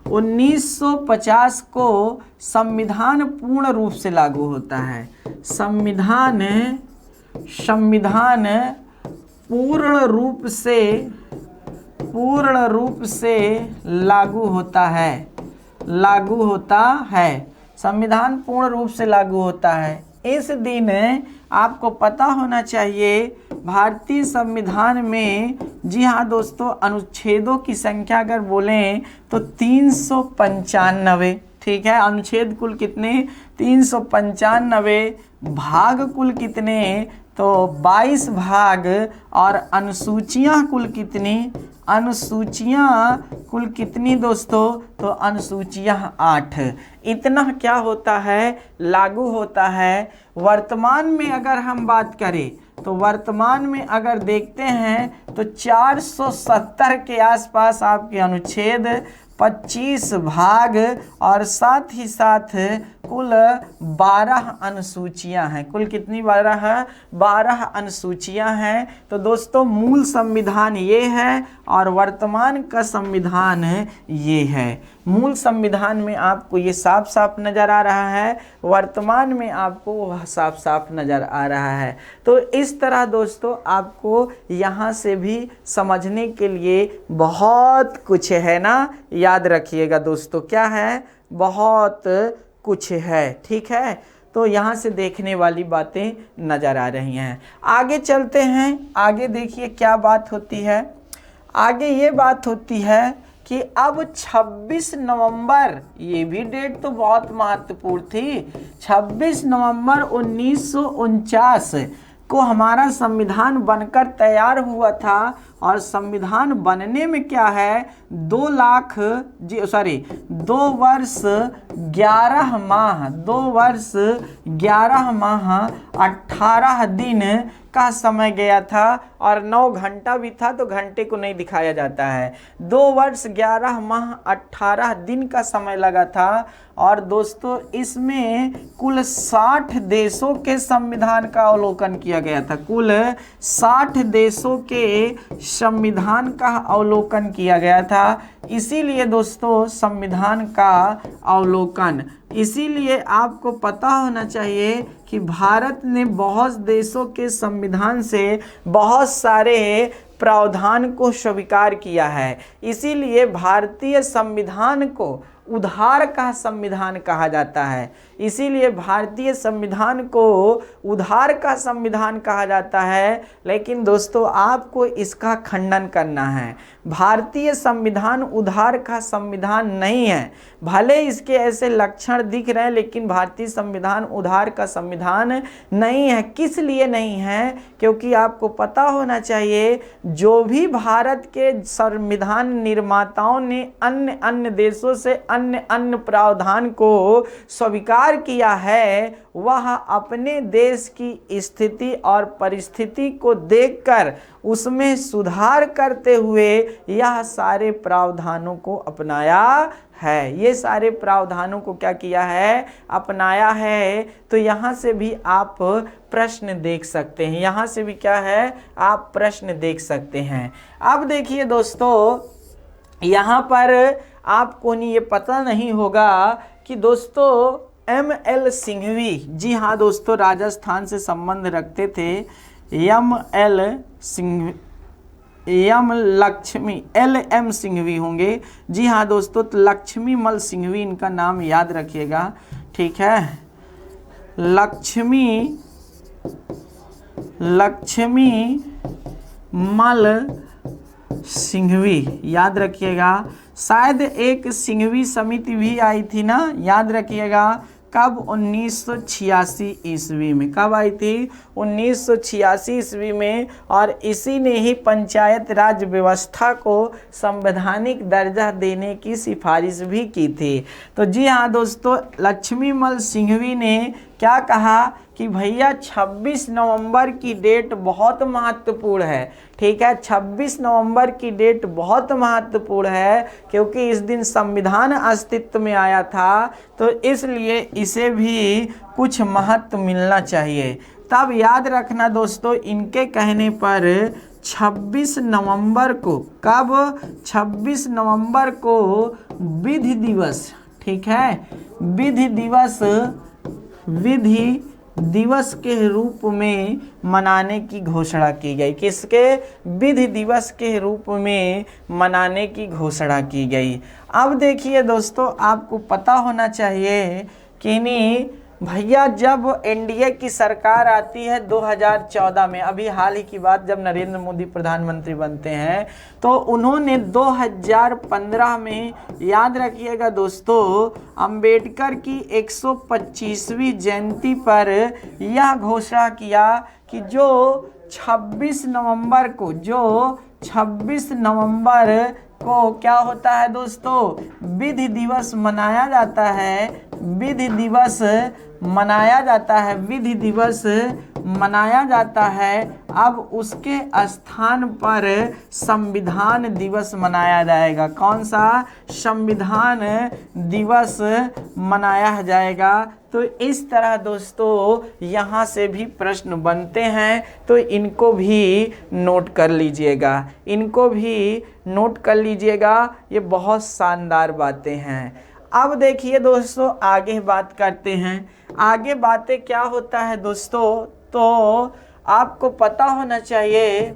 1950 को संविधान पूर्ण रूप से लागू होता है। संविधान पूर्ण रूप से लागू होता है। संविधान पूर्ण रूप से लागू होता है। इस दिन आपको पता होना चाहिए भारतीय संविधान में, जी हाँ दोस्तों, अनुच्छेदों की संख्या अगर बोलें तो 395, ठीक है। अनुच्छेद कुल कितने, 395, भाग कुल कितने, तो 22 भाग, और अनुसूचियां कुल कितनी दोस्तों, तो अनुसूचियां 8। इतना क्या होता है, लागू होता है। वर्तमान में अगर हम बात करें तो वर्तमान में अगर देखते हैं तो 470 के आसपास आपके अनुच्छेद, 25 भाग, और साथ ही साथ कुल 12 अनुसूचियां हैं। कुल कितनी 12 अनुसूचियां हैं। तो दोस्तों मूल संविधान ये है और वर्तमान का संविधान ये है। मूल संविधान में आपको ये साफ साफ नज़र आ रहा है, वर्तमान में आपको वह साफ साफ नज़र आ रहा है। तो इस तरह दोस्तों आपको यहाँ से भी समझने के लिए बहुत कुछ है ना, याद रखिएगा दोस्तों, क्या है, बहुत कुछ है, ठीक है। तो यहाँ से देखने वाली बातें नज़र आ रही हैं। आगे चलते हैं, आगे देखिए क्या बात होती है। आगे ये बात होती है कि अब 26 नवंबर, ये भी डेट तो बहुत महत्वपूर्ण थी, 26 नवंबर 1949 को हमारा संविधान बनकर तैयार हुआ था। और संविधान बनने में क्या है, 2 वर्ष 11 माह 18 दिन का समय गया था, और 9 घंटा भी था तो घंटे को नहीं दिखाया जाता है। 2 वर्ष 11 माह 18 दिन का समय लगा था। और दोस्तों इसमें कुल 60 देशों के संविधान का अवलोकन किया गया था। कुल 60 देशों के संविधान का अवलोकन किया गया था। इसीलिए दोस्तों संविधान का अवलोकन, इसीलिए आपको पता होना चाहिए कि भारत ने बहुत देशों के संविधान से बहुत सारे प्रावधान को स्वीकार किया है। इसीलिए भारतीय संविधान को उधार का संविधान कहा जाता है। इसीलिए भारतीय संविधान को उधार का संविधान कहा जाता है। लेकिन दोस्तों आपको इसका खंडन करना है। भारतीय संविधान उधार का संविधान नहीं है। भले इसके ऐसे लक्षण दिख रहे हैं, लेकिन भारतीय संविधान उधार का संविधान नहीं है। किस लिए नहीं है? क्योंकि आपको पता होना चाहिए जो भी भारत के संविधान निर्माताओं ने अन्य अन्य देशों से अन्य प्रावधान को स्वीकार किया है, वह अपने देश की स्थिति और परिस्थिति को देखकर उसमें सुधार करते हुए यह सारे प्रावधानों को अपनाया है। ये सारे प्रावधानों को क्या किया है? अपनाया है। तो यहाँ से भी आप प्रश्न देख सकते हैं। यहाँ से भी क्या है? आप प्रश्न देख सकते हैं। अब देखिए दोस्तों, यहाँ पर आपको नहीं ये पता नहीं होगा कि दोस्तों ML सिंघवी, जी हाँ दोस्तों, राजस्थान से संबंध रखते थे। LM सिंघवी होंगे। जी हाँ दोस्तों, तो लक्ष्मी मल सिंघवी इनका नाम याद रखिएगा, ठीक है। लक्ष्मी मल सिंघवी याद रखिएगा। शायद एक सिंघवी समिति भी आई थी ना, याद रखिएगा। कब? 1986 ईस्वी में। कब आई थी? 1986 ईस्वी में। और इसी ने ही पंचायत राज व्यवस्था को संवैधानिक दर्जा देने की सिफारिश भी की थी। तो जी हाँ दोस्तों, लक्ष्मीमल सिंघवी ने क्या कहा कि भैया 26 नवंबर की डेट बहुत महत्वपूर्ण है। ठीक है, 26 नवंबर की डेट बहुत महत्वपूर्ण है क्योंकि इस दिन संविधान अस्तित्व में आया था, तो इसलिए इसे भी कुछ महत्व मिलना चाहिए। तब याद रखना दोस्तों, इनके कहने पर 26 नवंबर को, कब? 26 नवंबर को विधि दिवस, ठीक है, विधि दिवस के रूप में मनाने की घोषणा की गई। किसके? विधि दिवस के रूप में मनाने की घोषणा की गई। अब देखिए दोस्तों, आपको पता होना चाहिए कि नहीं भैया, जब एनडीए की सरकार आती है 2014 में, अभी हाल ही की बात, जब नरेंद्र मोदी प्रधानमंत्री बनते हैं, तो उन्होंने 2015 में, याद रखिएगा दोस्तों, अंबेडकर की 125वीं जयंती पर यह घोषणा किया कि जो 26 नवंबर को क्या होता है दोस्तों? विधि दिवस मनाया जाता है। विधि दिवस मनाया जाता है। अब उसके स्थान पर संविधान दिवस मनाया जाएगा। कौन सा? संविधान दिवस मनाया जाएगा। तो इस तरह दोस्तों यहाँ से भी प्रश्न बनते हैं, तो इनको भी नोट कर लीजिएगा, ये बहुत शानदार बातें हैं। अब देखिए दोस्तों, आगे बात करते हैं। आगे बातें क्या होता है दोस्तों, तो आपको पता होना चाहिए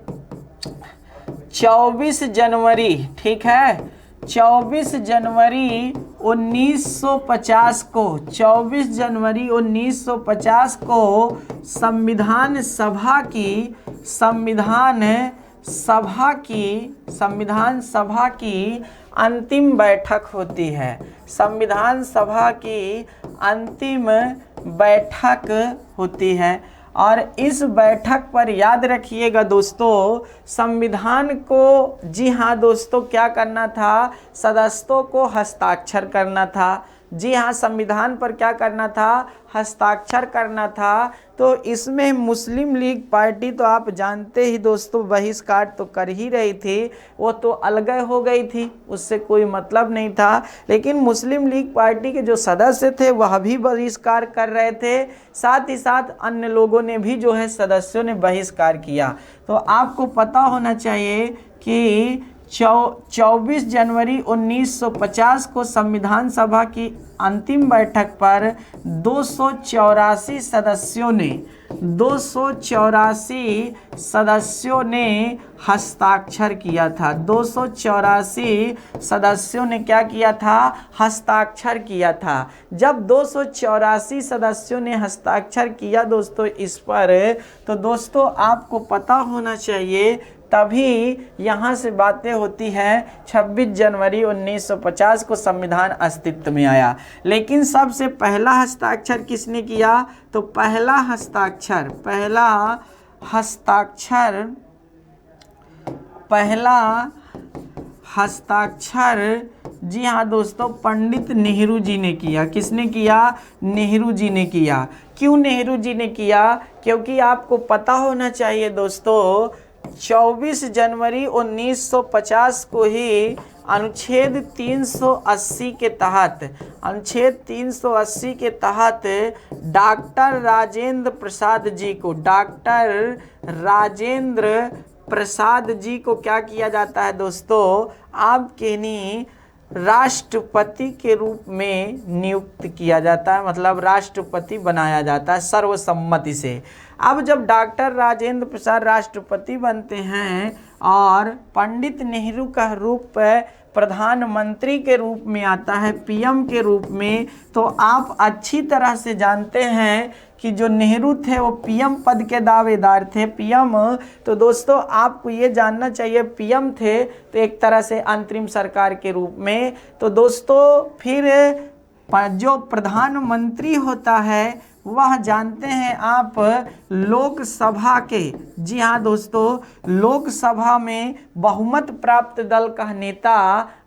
24 जनवरी, ठीक है, 24 जनवरी 1950 को, 24 जनवरी 1950 को संविधान सभा की अंतिम बैठक होती है। संविधान सभा की अंतिम बैठक होती है और इस बैठक पर याद रखिएगा दोस्तों, संविधान को, जी हाँ दोस्तों, क्या करना था? सदस्यों को हस्ताक्षर करना था। जी हाँ, संविधान पर क्या करना था? हस्ताक्षर करना था। तो इसमें मुस्लिम लीग पार्टी तो आप जानते ही दोस्तों, बहिष्कार तो कर ही रही थी, वो तो अलग हो गई थी, उससे कोई मतलब नहीं था। लेकिन मुस्लिम लीग पार्टी के जो सदस्य थे वह भी बहिष्कार कर रहे थे, साथ ही साथ अन्य लोगों ने भी जो है सदस्यों ने बहिष्कार किया। तो आपको पता होना चाहिए कि 24 जनवरी 1950 को संविधान सभा की अंतिम बैठक पर 284 सदस्यों ने हस्ताक्षर किया था। 284 सदस्यों ने क्या किया था? हस्ताक्षर किया था। जब 284 सदस्यों ने हस्ताक्षर किया दोस्तों इस पर, तो दोस्तों आपको पता होना चाहिए, तभी यहाँ से बातें होती हैं 26 जनवरी 1950 को संविधान अस्तित्व में आया। लेकिन सबसे पहला हस्ताक्षर किसने किया? तो पहला हस्ताक्षर जी हाँ दोस्तों, पंडित नेहरू जी ने किया। किसने किया? नेहरू जी ने किया। क्यों नेहरू जी ने किया? क्योंकि आपको पता होना चाहिए दोस्तों, 24 जनवरी 1950 को ही अनुच्छेद 380 के तहत डॉक्टर राजेंद्र प्रसाद जी को क्या किया जाता है दोस्तों? आपके नहीं राष्ट्रपति के रूप में नियुक्त किया जाता है, मतलब राष्ट्रपति बनाया जाता है सर्वसम्मति से। अब जब डॉक्टर राजेंद्र प्रसाद राष्ट्रपति बनते हैं और पंडित नेहरू का रूप प्रधानमंत्री के रूप में आता है, पीएम के रूप में। तो आप अच्छी तरह से जानते हैं कि जो नेहरू थे वो पीएम पद के दावेदार थे। पीएम, तो दोस्तों आपको ये जानना चाहिए, पीएम थे तो एक तरह से अंतरिम सरकार के रूप में। तो दोस्तों फिर जो प्रधानमंत्री होता है वह जानते हैं आप लोकसभा के, जी हाँ दोस्तों, लोकसभा में बहुमत प्राप्त दल का नेता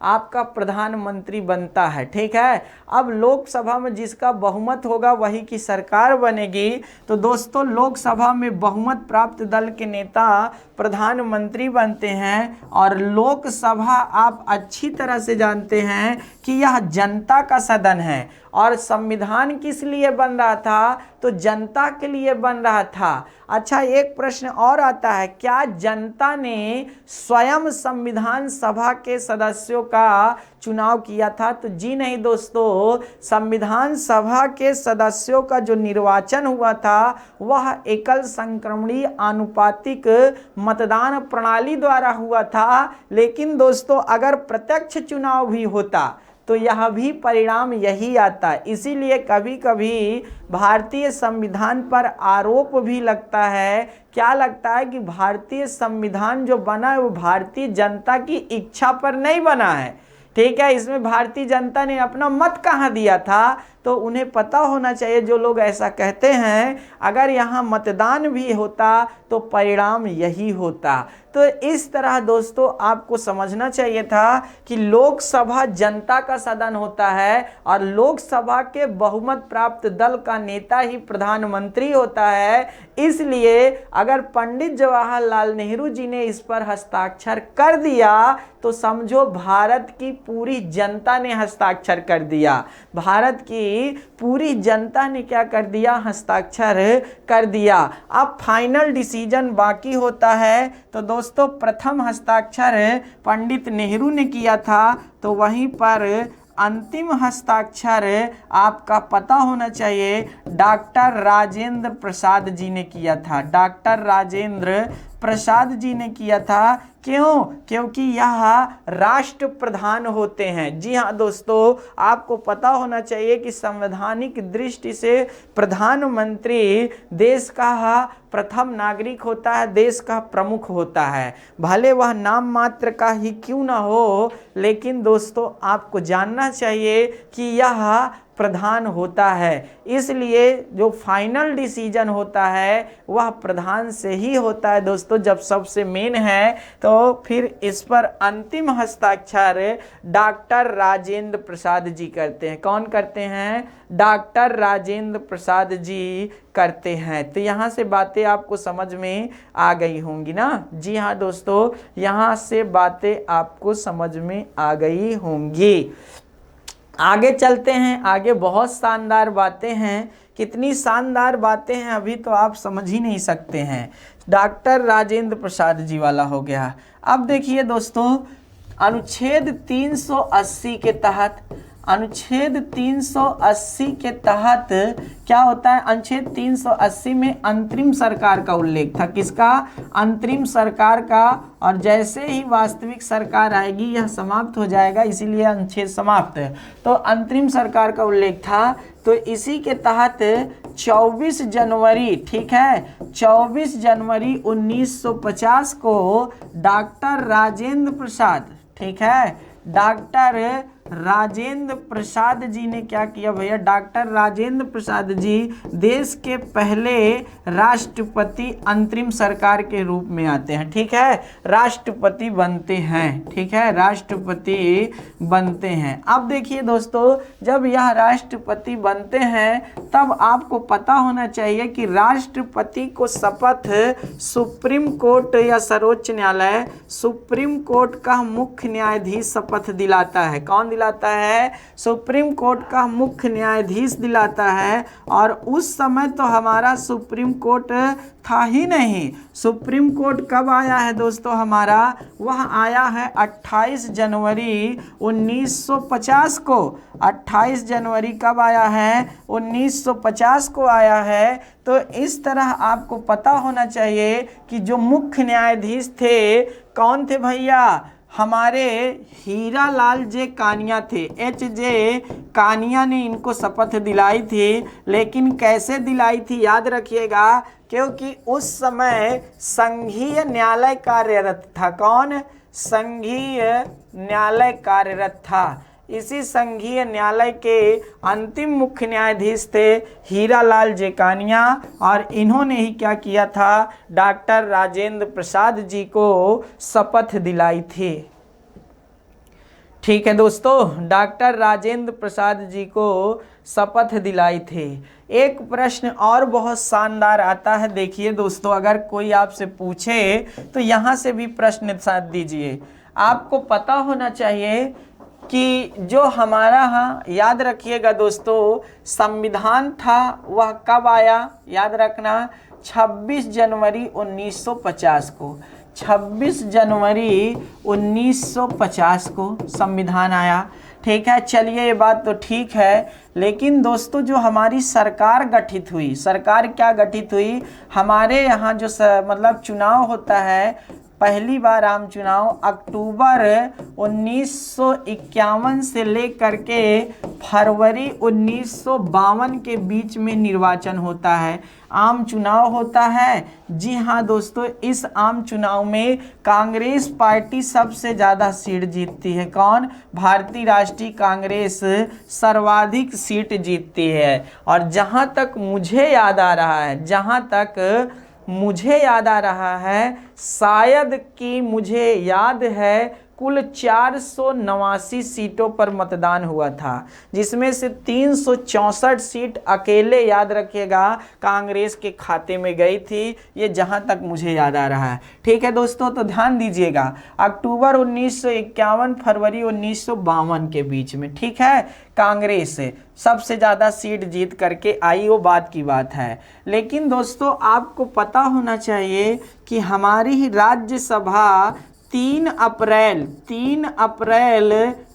आपका प्रधानमंत्री बनता है। ठीक है, अब लोकसभा में जिसका बहुमत होगा वही की सरकार बनेगी। तो दोस्तों लोकसभा में बहुमत प्राप्त दल के नेता प्रधानमंत्री बनते हैं। और लोकसभा आप अच्छी तरह से जानते हैं कि यह जनता का सदन है। और संविधान किस लिए बन रहा था? तो जनता के लिए बन रहा था। अच्छा, एक प्रश्न और आता है, क्या जनता ने स्वयं संविधान सभा के सदस्यों का चुनाव किया था? तो जी नहीं दोस्तों, संविधान सभा के सदस्यों का जो निर्वाचन हुआ था वह एकल संक्रमणीय आनुपातिक मतदान प्रणाली द्वारा हुआ था। लेकिन दोस्तों अगर प्रत्यक्ष चुनाव भी होता तो यह भी परिणाम यही आता। इसीलिए कभी कभी भारतीय संविधान पर आरोप भी लगता है। क्या लगता है? कि भारतीय संविधान जो बना है वो भारतीय जनता की इच्छा पर नहीं बना है। ठीक है, इसमें भारतीय जनता ने अपना मत कहाँ दिया था? तो उन्हें पता होना चाहिए, जो लोग ऐसा कहते हैं, अगर यहाँ मतदान भी होता तो परिणाम यही होता। तो इस तरह दोस्तों आपको समझना चाहिए था कि लोकसभा जनता का सदन होता है और लोकसभा के बहुमत प्राप्त दल का नेता ही प्रधानमंत्री होता है। इसलिए अगर पंडित जवाहरलाल नेहरू जी ने इस पर हस्ताक्षर कर दिया तो समझो भारत की पूरी जनता ने हस्ताक्षर कर दिया। भारत की पूरी जनता ने क्या कर दिया? हस्ताक्षर कर दिया। अब फाइनल डिसीजन बाकी होता है। तो दोस्तों प्रथम हस्ताक्षर पंडित नेहरू ने किया था, तो वहीं पर अंतिम हस्ताक्षर आपका पता होना चाहिए डॉक्टर राजेंद्र प्रसाद जी ने किया था। डॉक्टर राजेंद्र प्रसाद जी ने किया था। क्यों? क्योंकि यह राष्ट्र प्रधान होते हैं। जी हाँ दोस्तों, आपको पता होना चाहिए कि संवैधानिक दृष्टि से प्रधानमंत्री देश का प्रथम नागरिक होता है, देश का प्रमुख होता है। भले वह नाम मात्र का ही क्यों ना हो, लेकिन दोस्तों आपको जानना चाहिए कि यह प्रधान होता है। इसलिए जो फाइनल डिसीजन होता है वह प्रधान से ही होता है दोस्तों। जब सबसे मेन है तो फिर इस पर अंतिम हस्ताक्षर डॉक्टर राजेंद्र प्रसाद जी करते हैं। कौन करते हैं? डॉक्टर राजेंद्र प्रसाद जी करते हैं। तो यहाँ से बातें आपको समझ में आ गई होंगी ना? जी हाँ दोस्तों, यहाँ से बातें आपको समझ में आ गई होंगी। आगे चलते हैं। आगे बहुत शानदार बातें हैं। कितनी शानदार बातें हैं अभी तो आप समझ ही नहीं सकते हैं। डॉक्टर राजेंद्र प्रसाद जी वाला हो गया। अब देखिए दोस्तों, अनुच्छेद 380 के तहत, अनुच्छेद 380 के तहत क्या होता है? अनुच्छेद 380 में अंतरिम सरकार का उल्लेख था। किसका? अंतरिम सरकार का। और जैसे ही वास्तविक सरकार आएगी यह समाप्त हो जाएगा, इसीलिए अनुच्छेद समाप्त है। तो अंतरिम सरकार का उल्लेख था। तो इसी के तहत 24 जनवरी, ठीक है, 24 जनवरी 1950 को डॉक्टर राजेंद्र प्रसाद, ठीक है, डॉक्टर राजेंद्र प्रसाद जी ने क्या किया भैया? डॉक्टर राजेंद्र प्रसाद जी देश के पहले राष्ट्रपति अंतरिम सरकार के रूप में आते हैं। ठीक है, राष्ट्रपति बनते हैं। ठीक है, राष्ट्रपति बनते हैं। अब देखिए दोस्तों, जब यह राष्ट्रपति बनते हैं तब आपको पता होना चाहिए कि राष्ट्रपति को शपथ सुप्रीम कोर्ट या सर्वोच्च न्यायालय, सुप्रीम कोर्ट का मुख्य न्यायाधीश शपथ दिलाता है। कौन दिलाता है? सुप्रीम कोर्ट का मुख्य न्यायाधीश दिलाता है। और उस समय तो हमारा सुप्रीम कोर्ट था ही नहीं। सुप्रीम कोर्ट कब आया है दोस्तों हमारा? वह आया है 28 जनवरी 1950 को। 28 जनवरी कब आया है? 1950 को आया है। तो इस तरह आपको पता होना चाहिए कि जो मुख्य न्यायाधीश थे कौन थे भैया? हमारे हीरालाल जे कानिया थे, एच जे कानिया ने इनको शपथ दिलाई थी। लेकिन कैसे दिलाई थी याद रखिएगा, क्योंकि उस समय संघीय न्यायालय कार्यरत था। कौन? संघीय न्यायालय कार्यरत था। इसी संघीय न्यायालय के अंतिम मुख्य न्यायाधीश थे हीरालाल जे कानिया, और इन्होंने ही क्या किया था, डॉक्टर राजेंद्र प्रसाद जी को शपथ दिलाई थी। ठीक है दोस्तों, डॉक्टर राजेंद्र प्रसाद जी को शपथ दिलाई थी। एक प्रश्न और बहुत शानदार आता है, देखिए दोस्तों, अगर कोई आपसे पूछे तो यहाँ से भी प्रश्न साथ दीजिए। आपको पता होना चाहिए कि जो हमारा याद रखिएगा दोस्तों, संविधान था वह कब आया, याद रखना 26 जनवरी 1950 को। 26 जनवरी 1950 को संविधान आया। ठीक है, चलिए ये बात तो ठीक है, लेकिन दोस्तों जो हमारी सरकार गठित हुई, सरकार क्या गठित हुई, हमारे यहाँ जो मतलब चुनाव होता है, पहली बार आम चुनाव अक्टूबर 1951 से लेकर के फरवरी 1952 के बीच में निर्वाचन होता है, आम चुनाव होता है। जी हाँ दोस्तों, इस आम चुनाव में कांग्रेस पार्टी सबसे ज़्यादा सीट जीतती है। कौन? भारतीय राष्ट्रीय कांग्रेस सर्वाधिक सीट जीतती है। और जहाँ तक मुझे याद आ रहा है, शायद कि मुझे याद है कुल 489 सीटों पर मतदान हुआ था, जिसमें से 364 सीट अकेले, याद रखिएगा, कांग्रेस के खाते में गई थी। ये जहां तक मुझे याद आ रहा है। ठीक है दोस्तों, तो ध्यान दीजिएगा, अक्टूबर 1951 फरवरी 1952 के बीच में, ठीक है, कांग्रेस सबसे ज़्यादा सीट जीत करके आई, वो बात की बात है। लेकिन दोस्तों आपको पता होना चाहिए कि हमारी राज्यसभा 3 अप्रैल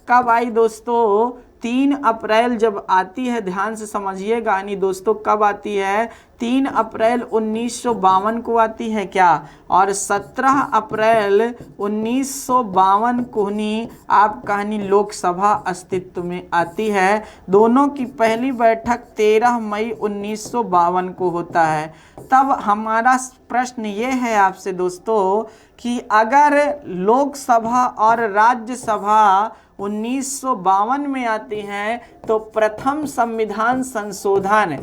कब आई दोस्तों? 3 अप्रैल जब आती है, ध्यान से समझिएगा, यानी दोस्तों कब आती है? 3 अप्रैल 1952 को आती है क्या? और 17 अप्रैल 1952 को ही आप कहानी लोकसभा अस्तित्व में आती है। दोनों की पहली बैठक 13 मई 1952 को होता है। तब हमारा प्रश्न ये है आपसे दोस्तों कि अगर लोकसभा और राज्यसभा 1952 में आती हैं, तो प्रथम संविधान संशोधन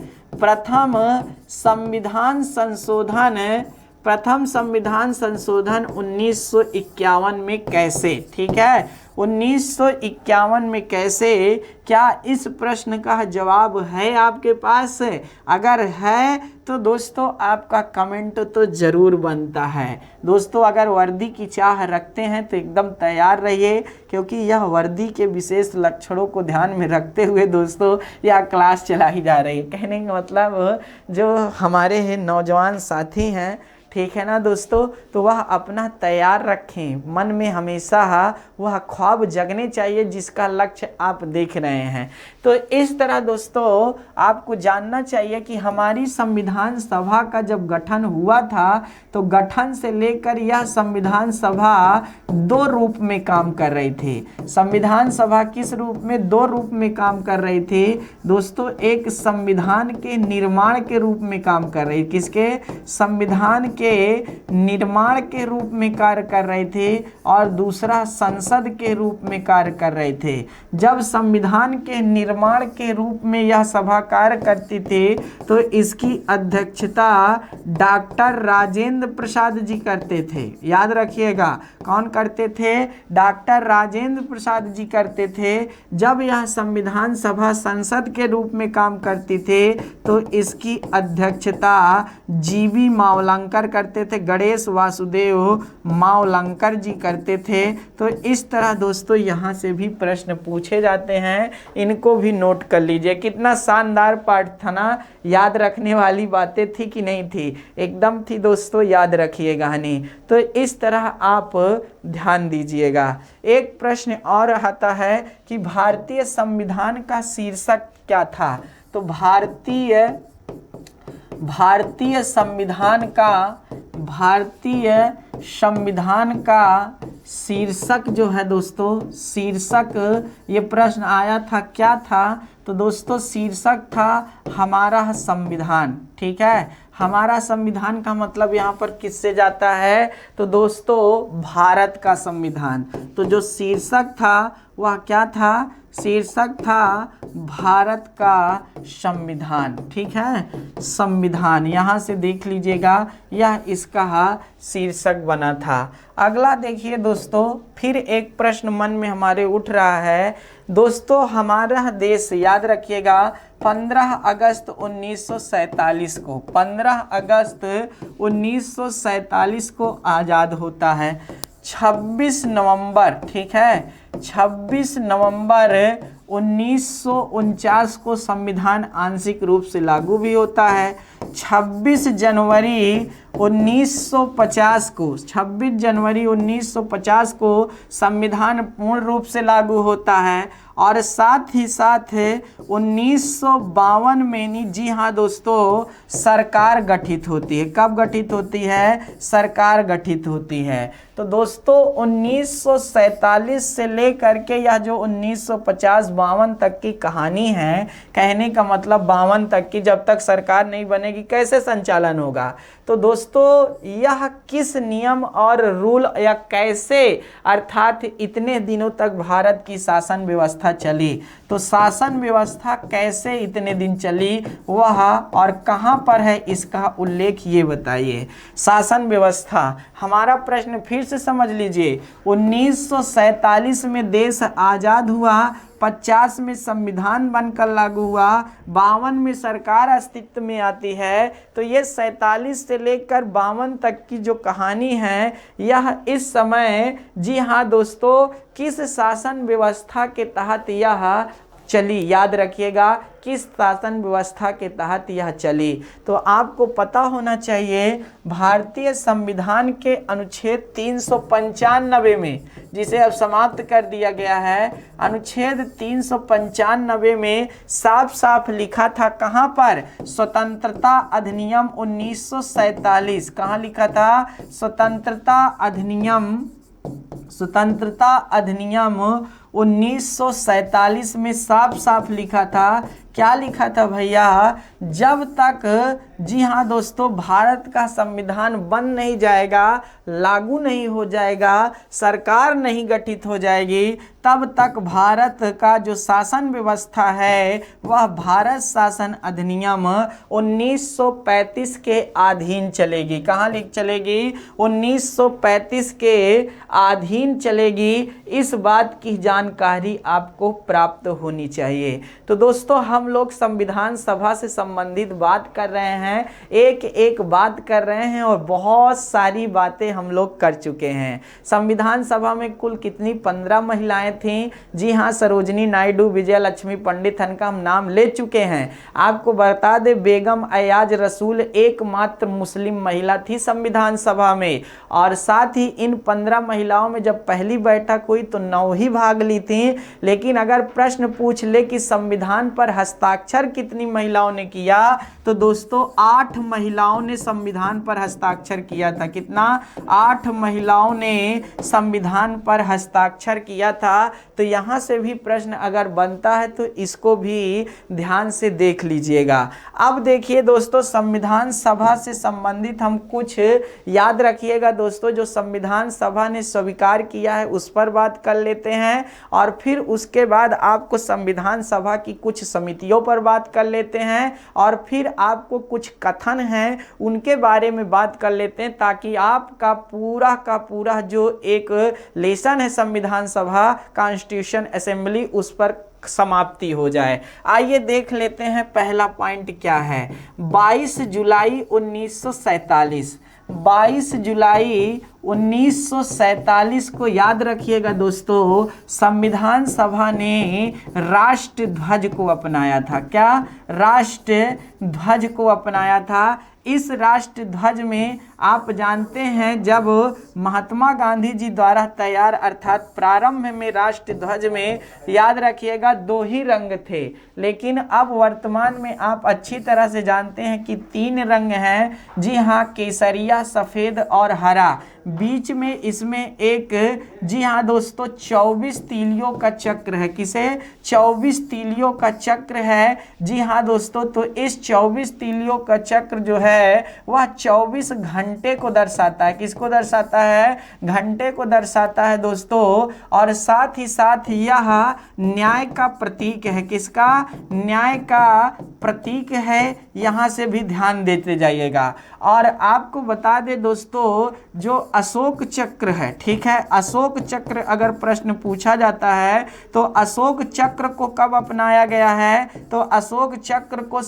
1951 में कैसे? ठीक है, 1951 में कैसे? क्या इस प्रश्न का जवाब है आपके पास? अगर है तो दोस्तों आपका कमेंट तो जरूर बनता है। दोस्तों अगर वर्दी की चाह रखते हैं तो एकदम तैयार रहिए, क्योंकि यह वर्दी के विशेष लक्षणों को ध्यान में रखते हुए दोस्तों यह क्लास चलाई जा रही है। कहने का मतलब जो हमारे नौजवान साथी हैं, ठीक है ना दोस्तों, तो वह अपना तैयार रखें, मन में हमेशा वह ख्वाब जगने चाहिए जिसका लक्ष्य आप देख रहे हैं। तो इस तरह दोस्तों आपको जानना चाहिए कि हमारी संविधान सभा का जब गठन हुआ था, तो गठन से लेकर यह संविधान सभा 2 रूप में काम कर रही थी। संविधान सभा किस रूप में? 2 रूप में काम कर रही थी दोस्तों। एक संविधान के निर्माण के रूप में काम कर रही, किसके? संविधान के निर्माण के रूप में कार्य कर रहे थे, और दूसरा संसद के रूप में कार्य कर रहे थे। जब संविधान के निर्माण के रूप में यह सभा कार्य करती थी, तो इसकी अध्यक्षता डॉक्टर राजेंद्र प्रसाद जी करते थे। याद रखिएगा, कौन करते थे? डॉक्टर राजेंद्र प्रसाद जी करते थे। जब यह संविधान सभा संसद के रूप में काम करती थी, तो इसकी अध्यक्षता जीवी मावलंकर करते थे, गणेश वासुदेव मावलंकर जी करते थे। तो इस तरह दोस्तों यहाँ से भी प्रश्न पूछे जाते हैं, इनको भी नोट कर लीजिए। कितना शानदार पाठ था ना, याद रखने वाली बातें थी कि नहीं थी? एकदम थी दोस्तों, याद रखिएगा नहीं। तो इस तरह आप ध्यान दीजिएगा। एक प्रश्न और आता है कि भारतीय संविधान का शीर्षक क्या था? तो भारतीय भारतीय संविधान का शीर्षक जो है दोस्तों, शीर्षक ये प्रश्न आया था, क्या था? तो दोस्तों शीर्षक था हमारा संविधान। ठीक है, हमारा संविधान का मतलब यहाँ पर किससे जाता है? तो दोस्तों भारत का संविधान। तो जो शीर्षक था वह क्या था? शीर्षक था भारत का संविधान। ठीक है, संविधान यहाँ से देख लीजिएगा, यह इसका शीर्षक बना था। अगला देखिए दोस्तों, फिर एक प्रश्न मन में हमारे उठ रहा है दोस्तों। हमारा देश, याद रखिएगा, 15 अगस्त 1947 को 15 अगस्त 1947 को आज़ाद होता है। 26 नवंबर, ठीक है, 26 नवंबर 1949 को संविधान आंशिक रूप से लागू भी होता है। 26 जनवरी 1950 को 26 जनवरी 1950 को संविधान पूर्ण रूप से लागू होता है। और साथ ही साथ 1952 में, जी हाँ दोस्तों, सरकार गठित होती है। कब गठित होती है? सरकार गठित होती है। तो दोस्तों 1947 से लेकर के यह जो 1950-52 तक की कहानी है, कहने का मतलब 52 तक की, जब तक सरकार नहीं बनेगी कैसे संचालन होगा? तो दोस्तों यह किस नियम और रूल या कैसे, अर्थात इतने दिनों तक भारत की शासन व्यवस्था चली, तो शासन व्यवस्था कैसे इतने दिन चली वह और कहां पर है इसका उल्लेख ये बताइए। शासन व्यवस्था, हमारा प्रश्न फिर से समझ लीजिए। 1947 में देश आजाद हुआ, 50 में संविधान बनकर लागू हुआ, 52 में सरकार अस्तित्व में आती है। तो ये 47 से लेकर 52 तक की जो कहानी है, यह इस समय, जी हाँ दोस्तों, किस शासन व्यवस्था के तहत यह चली? याद रखिएगा, किस शासन व्यवस्था के तहत यह चली? तो आपको पता होना चाहिए, भारतीय संविधान के अनुच्छेद 395 में, जिसे अब समाप्त कर दिया गया है, अनुच्छेद 395 में साफ साफ लिखा था, कहाँ पर? स्वतंत्रता अधिनियम 1947। कहाँ लिखा था? स्वतंत्रता अधिनियम 1947 में साफ साफ लिखा था। क्या लिखा था भैया? जब तक, जी हाँ दोस्तों, भारत का संविधान बन नहीं जाएगा, लागू नहीं हो जाएगा, सरकार नहीं गठित हो जाएगी, तब तक भारत का जो शासन व्यवस्था है वह भारत शासन अधिनियम 1935 के अधीन चलेगी। कहाँ चलेगी? 1935 के अधीन चलेगी। इस बात की जानकारी आपको प्राप्त होनी चाहिए। तो दोस्तों हम लोग संविधान सभा से संबंधित बात कर रहे हैं, एक एक बात कर रहे हैं और बहुत सारी बातें हम लोग कर चुके हैं। संविधान सभा में कुल कितनी? 15 महिलाएं थीं। जी हाँ, सरोजनी नायडू, विजय लक्ष्मी पंडित, इनका हम नाम ले चुके हैं। आपको बता दे, बेगम अयाज रसूल एकमात्र मुस्लिम महिला थी संविधान सभा में। और साथ ही इन 15 महिलाओं में जब पहली बैठक हुई तो 9 ही भाग ली थी। लेकिन अगर प्रश्न पूछ ले कि संविधान पर हस्ताक्षर कितनी महिलाओं ने किया, तो दोस्तों 8 महिलाओं ने संविधान पर हस्ताक्षर किया था। कितना? 8 महिलाओं ने संविधान पर हस्ताक्षर किया था। तो यहां से भी प्रश्न अगर बनता है तो इसको भी ध्यान से देख लीजिएगा। अब देखिए दोस्तों, संविधान सभा से संबंधित हम कुछ, याद रखिएगा दोस्तों, जो संविधान सभा ने स्वीकार किया है उस पर बात कर लेते हैं। और फिर उसके बाद आपको संविधान सभा की कुछ समितियों पर बात कर लेते हैं। और फिर आपको कुछ कथन हैं उनके बारे में बात कर लेते हैं, ताकि आपका पूरा का पूरा जो एक लेसन है संविधान सभा, कॉन्स्टिट्यूशन असेंबली, उस पर समाप्ति हो जाए। आइए देख लेते हैं पहला पॉइंट क्या है। 22 जुलाई 1947, 22 जुलाई 1947 को याद रखिएगा दोस्तों, संविधान सभा ने राष्ट्र ध्वज को अपनाया था। क्या? राष्ट्र ध्वज को अपनाया था। इस राष्ट्र ध्वज में आप जानते हैं जब महात्मा गांधी जी द्वारा तैयार अर्थात प्रारंभ में राष्ट्र ध्वज में याद रखिएगा 2 ही रंग थे, लेकिन अब वर्तमान में आप अच्छी तरह से जानते हैं कि 3 रंग हैं। जी हाँ, केसरिया, सफ़ेद और हरा। बीच में इसमें एक, जी हाँ दोस्तों, 24 तीलियों का चक्र है। किसे? 24 तीलियों का चक्र है। जी हाँ दोस्तों, तो इस 24 तीलियों का चक्र जो है वह 24 घंटे को दर्शाता है। किसको दर्शाता है? घंटे को दर्शाता है दोस्तों। और साथ ही साथ यह न्याय का प्रतीक है। किसका? न्याय का प्रतीक है। यहाँ से भी ध्यान देते जाइएगा। और आपको बता दे दोस्तों, जो अशोक चक्र है, ठीक है, अशोक चक्र अगर प्रश्न पूछा जाता है तो अशोक चक्र को कब अपनाया गया है? तो अशोक चक्र को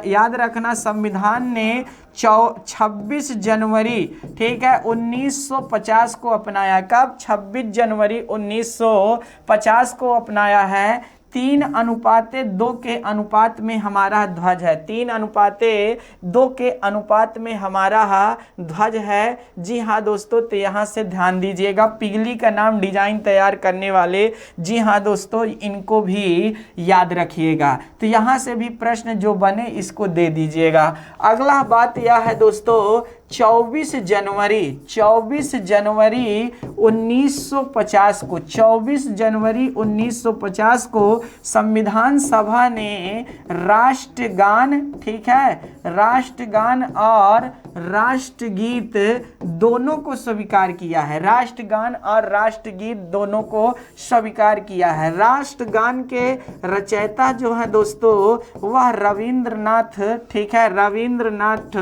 याद रखना, संविधान ने 26 जनवरी, ठीक है, 1950 को अपनाया। कब? 26 जनवरी 1950 को अपनाया है। 3:2 के अनुपात में हमारा ध्वज है। 3:2 के अनुपात में हमारा ध्वज है। जी हाँ दोस्तों, तो यहाँ से ध्यान दीजिएगा। पिगली का नाम डिजाइन तैयार करने वाले, जी हाँ दोस्तों, इनको भी याद रखिएगा। तो यहाँ से भी प्रश्न जो बने इसको दे दीजिएगा। अगला बात यह है दोस्तों, 24 जनवरी 1950 को, 24 जनवरी 1950 को संविधान सभा ने राष्ट्रगान, ठीक है, राष्ट्रगान और राष्ट्रगीत दोनों को स्वीकार किया है। राष्ट्रगान और राष्ट्रगीत दोनों को स्वीकार किया है। राष्ट्रगान के रचयिता जो है दोस्तों वह रविंद्रनाथ, ठीक है, रविंद्रनाथ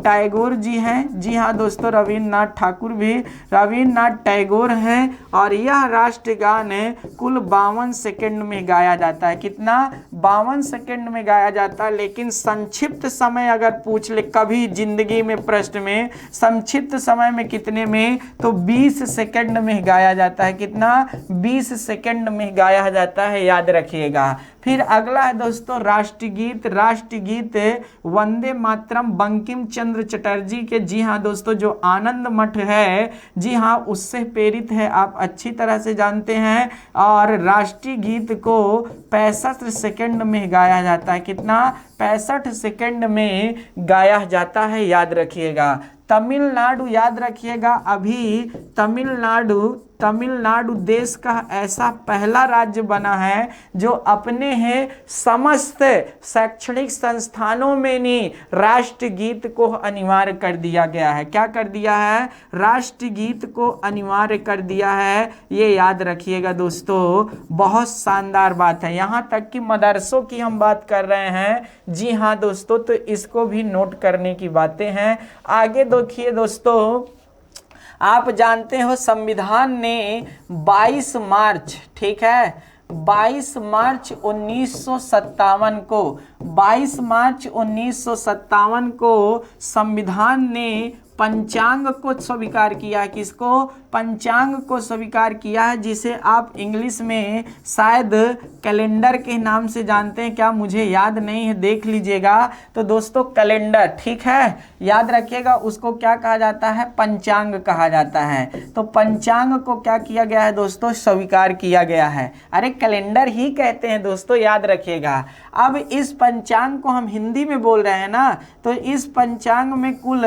टैगोर जी हैं। जी हाँ दोस्तों, रविंद्रनाथ ठाकुर भी रविंद्रनाथ टैगोर हैं। और यह राष्ट्रगान कुल 52 सेकंड में गाया जाता है। कितना? 52 सेकंड में गाया जाता है। लेकिन संक्षिप्त समय अगर पूछ ले कभी जिंदगी में प्रश्न में, संक्षिप्त समय में कितने में? तो 20 सेकंड में गाया जाता है। कितना? 20 सेकंड में गाया जाता है, याद रखिएगा। फिर अगला है दोस्तों राष्ट्रगीत। राष्ट्रगीत वंदे मातरम बंकिम चंद्र चटर्जी के, जी हाँ दोस्तों, जो आनंद मठ है, जी हाँ, उससे प्रेरित है, आप अच्छी तरह से जानते हैं। और राष्ट्रीय गीत को 65 सेकंड में गाया जाता है। कितना? 65 सेकंड में गाया जाता है, याद रखिएगा। तमिलनाडु, याद रखिएगा, अभी तमिलनाडु देश का ऐसा पहला राज्य बना है जो अपने हैं समस्त शैक्षणिक संस्थानों में नहीं राष्ट्रगीत को अनिवार्य कर दिया गया है। क्या कर दिया है? राष्ट्रगीत को अनिवार्य कर दिया है। ये याद रखिएगा दोस्तों, बहुत शानदार बात है। यहाँ तक कि मदरसों की हम बात कर रहे हैं। जी हाँ दोस्तों, तो इसको भी नोट करने की बातें हैं। आगे देखिए दोस्तों, आप जानते हो संविधान ने 22 मार्च, ठीक है, 22 मार्च 1957 को, 22 मार्च 1957 को संविधान ने पंचांग को स्वीकार किया है। किसको? पंचांग को स्वीकार किया है, जिसे आप इंग्लिश में शायद कैलेंडर के नाम से जानते हैं। क्या? मुझे याद नहीं है, देख लीजिएगा। तो दोस्तों कैलेंडर, ठीक है, याद रखिएगा, उसको क्या कहा जाता है? पंचांग कहा जाता है। तो पंचांग को क्या किया गया है दोस्तों? स्वीकार किया गया है। अरे कैलेंडर ही कहते हैं दोस्तों, याद रखिएगा। अब इस पंचांग को हम हिंदी में बोल रहे हैं ना, तो इस पंचांग में कुल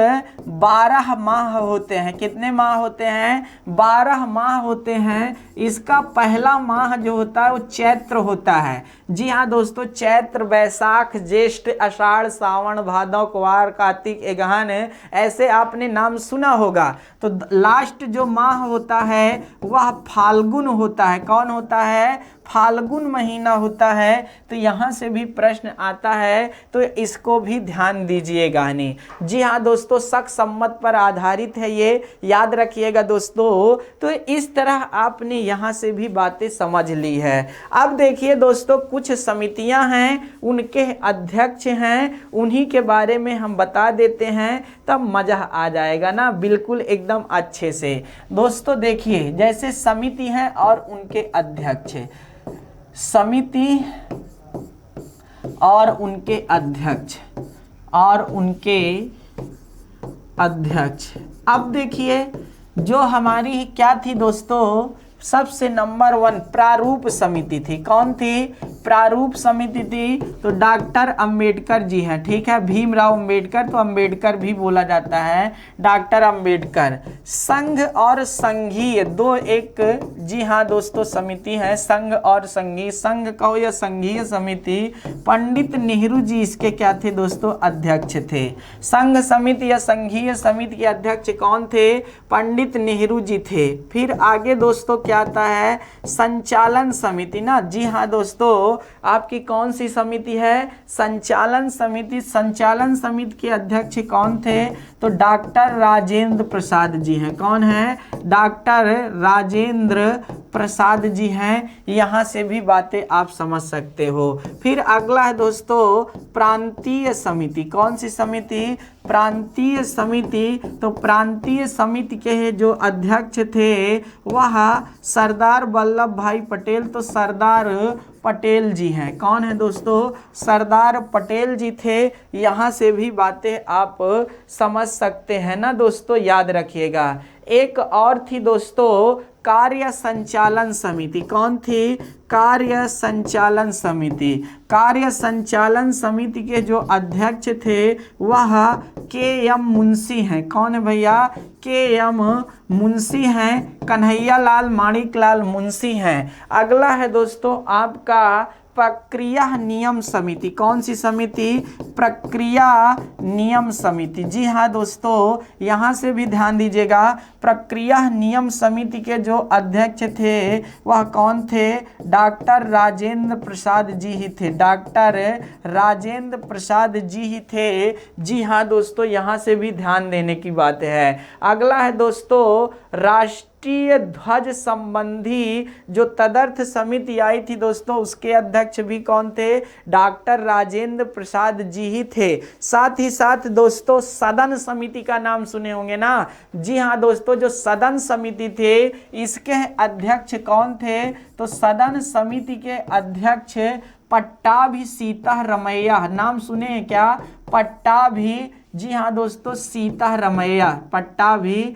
12 माह होते हैं। कितने माह होते हैं? 12 माह होते हैं। इसका पहला माह जो होता है वो चैत्र होता है। जी हाँ दोस्तों, चैत्र, वैशाख, ज्येष्ठ, आषाढ़, सावन, भादौ, कुवार, कार्तिक, अगहन, ऐसे आपने नाम सुना होगा। तो लास्ट जो माह होता है वह फाल्गुन होता है। कौन होता है? फाल्गुन महीना होता है। तो यहाँ से भी प्रश्न आता है, तो इसको भी ध्यान दीजिएगा। नहीं, जी हाँ दोस्तों, शक सम्मत मत पर आधारित है, ये याद रखिएगा दोस्तों। तो इस तरह आपने यहाँ से भी बातें समझ ली है। अब देखिए दोस्तों, कुछ समितियां हैं, उनके अध्यक्ष हैं, उन्हीं के बारे में हम बता देते हैं, तब मजा आ जाएगा ना, बिल्कुल एकदम अच्छे से। दोस्तों देखिए, जैसे समिति है और उनके अध्यक्ष, समिति और उनके अध्यक्ष अब देखिए, जो हमारी क्या थी दोस्तों, सबसे नंबर 1 प्रारूप समिति थी। कौन थी? प्रारूप समिति थी। तो डॉक्टर अंबेडकर जी हैं, ठीक है, भीमराव अंबेडकर, तो अंबेडकर भी बोला जाता है, डॉक्टर अंबेडकर। संघ और संघीय दो एक, जी हाँ दोस्तों, समिति है, संघ और संघीय, संघ कहो या संघीय समिति। पंडित नेहरू जी इसके क्या थे दोस्तों? अध्यक्ष थे। संघ समिति या संघीय समिति के अध्यक्ष कौन थे? पंडित नेहरू जी थे। फिर आगे दोस्तों क्या आता है? संचालन समिति ना, जी हाँ दोस्तों, आपकी कौन सी समिति है? संचालन समिति। संचालन समिति के अध्यक्ष कौन थे? तो डॉक्टर राजेंद्र प्रसाद जी हैं। कौन है? डॉक्टर राजेंद्र प्रसाद जी हैं। यहाँ से भी बातें आप समझ सकते हो। फिर अगला है दोस्तों प्रांतीय समिति। कौन सी समिति? प्रांतीय समिति। तो प्रांतीय समिति के जो अध्यक्ष थे वह सरदार वल्लभ भाई पटेल, तो सरदार पटेल जी हैं। कौन है दोस्तों? सरदार पटेल जी थे। यहाँ से भी बातें आप समझ सकते हैं ना दोस्तों, याद रखिएगा। एक और थी दोस्तों कार्य संचालन समिति। कौन थी? कार्य संचालन समिति। कार्य संचालन समिति के जो अध्यक्ष थे वह के.एम. मुंशी हैं। कौन है भैया? के.एम. मुंशी हैं, कन्हैया लाल माणिकलाल मुंशी हैं। अगला है दोस्तों आपका प्रक्रिया नियम समिति। कौन सी समिति? प्रक्रिया नियम समिति। जी हाँ दोस्तों, यहाँ से भी ध्यान दीजिएगा। प्रक्रिया नियम समिति के जो अध्यक्ष थे वह कौन थे? डॉक्टर राजेंद्र प्रसाद जी ही थे। डॉक्टर राजेंद्र प्रसाद जी ही थे। जी हाँ दोस्तों, यहाँ से भी ध्यान देने की बात है। अगला है दोस्तों राष्ट्रीय ध्वज संबंधी जो तदर्थ समिति आई थी दोस्तों, उसके अध्यक्ष भी कौन थे? डॉक्टर राजेंद्र प्रसाद जी ही थे। साथ ही साथ दोस्तों सदन समिति का नाम सुने होंगे ना। जी हाँ दोस्तों, जो सदन समिति थे इसके अध्यक्ष कौन थे? तो सदन समिति के अध्यक्ष पट्टाभी सीतारमैया। नाम सुने हैं क्या? पट्टाभी, जी हाँ दोस्तों, सीतारमैया, पट्टाभी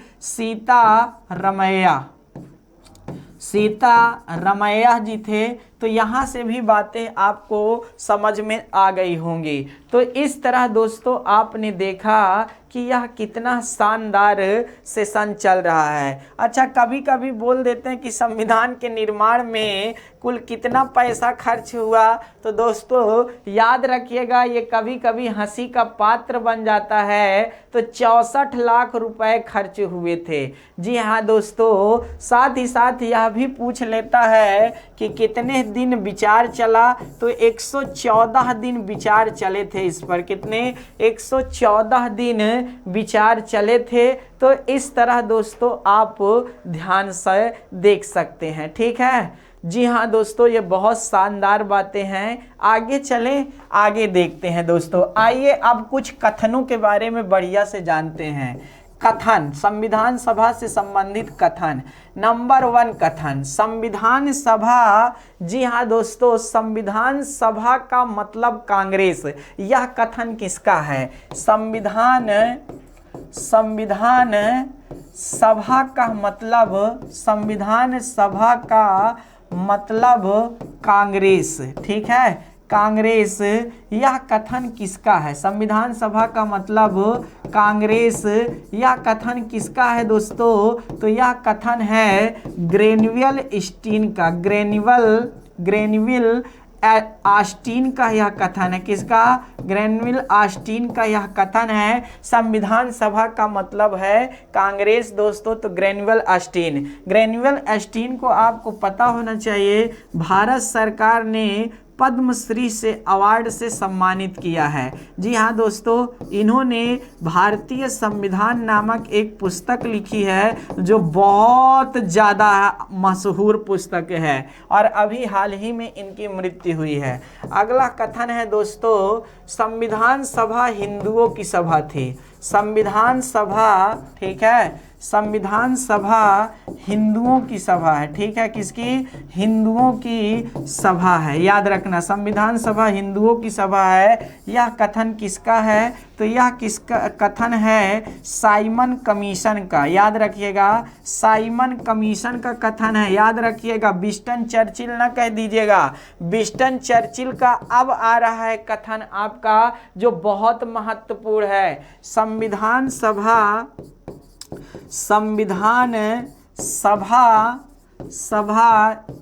सीतारमैया जी थे। तो यहाँ से भी बातें आपको समझ में आ गई होंगी। तो इस तरह दोस्तों आपने देखा कि यह कितना शानदार सेशन चल रहा है। अच्छा, कभी कभी बोल देते हैं कि संविधान के निर्माण में कुल कितना पैसा खर्च हुआ, तो दोस्तों याद रखिएगा ये कभी कभी हंसी का पात्र बन जाता है। तो 64 लाख रुपए खर्च हुए थे। जी हाँ दोस्तों, साथ ही साथ यह भी पूछ लेता है कि कितने दिन विचार चला, तो 114 दिन विचार चले थे इस पर। कितने? 114 दिन विचार चले थे। तो इस तरह दोस्तों आप ध्यान से देख सकते हैं, ठीक है। जी हाँ दोस्तों, ये बहुत शानदार बातें हैं। आगे चलें, आगे देखते हैं दोस्तों। आइए अब कुछ कथनों के बारे में बढ़िया से जानते हैं। कथन, संविधान सभा से संबंधित कथन। नंबर 1 कथन, संविधान सभा। जी हाँ दोस्तों, संविधान सभा का मतलब कांग्रेस। यह कथन किसका है? संविधान सभा का मतलब, संविधान सभा का मतलब कांग्रेस, ठीक है, कांग्रेस। यह कथन किसका है? संविधान सभा का मतलब कांग्रेस। यह कथन किसका है दोस्तों? तो यह कथन है ग्रेनविल स्टीन का। ग्रेनविल ऑस्टीन का यह कथन है। किसका? ग्रेनविल ऑस्टीन का यह कथन है। संविधान सभा का मतलब है कांग्रेस दोस्तों। तो ग्रेनविल ऑस्टीन को आपको पता होना चाहिए, भारत सरकार ने पद्मश्री से अवार्ड से सम्मानित किया है। जी हाँ दोस्तों, इन्होंने भारतीय संविधान नामक एक पुस्तक लिखी है जो बहुत ज़्यादा मशहूर पुस्तक है और अभी हाल ही में इनकी मृत्यु हुई है। अगला कथन है दोस्तों, संविधान सभा हिंदुओं की सभा थी। संविधान सभा, ठीक है, संविधान सभा हिंदुओं की सभा है। ठीक है, किसकी? हिंदुओं की सभा है। याद रखना, संविधान सभा हिंदुओं की सभा है। यह कथन किसका है? तो यह किसका कथन है? साइमन कमीशन का। याद रखिएगा, साइमन कमीशन का कथन है। याद रखिएगा, विंस्टन चर्चिल ना कह दीजिएगा। विंस्टन चर्चिल का अब आ रहा है कथन आपका जो बहुत महत्वपूर्ण है। संविधान सभा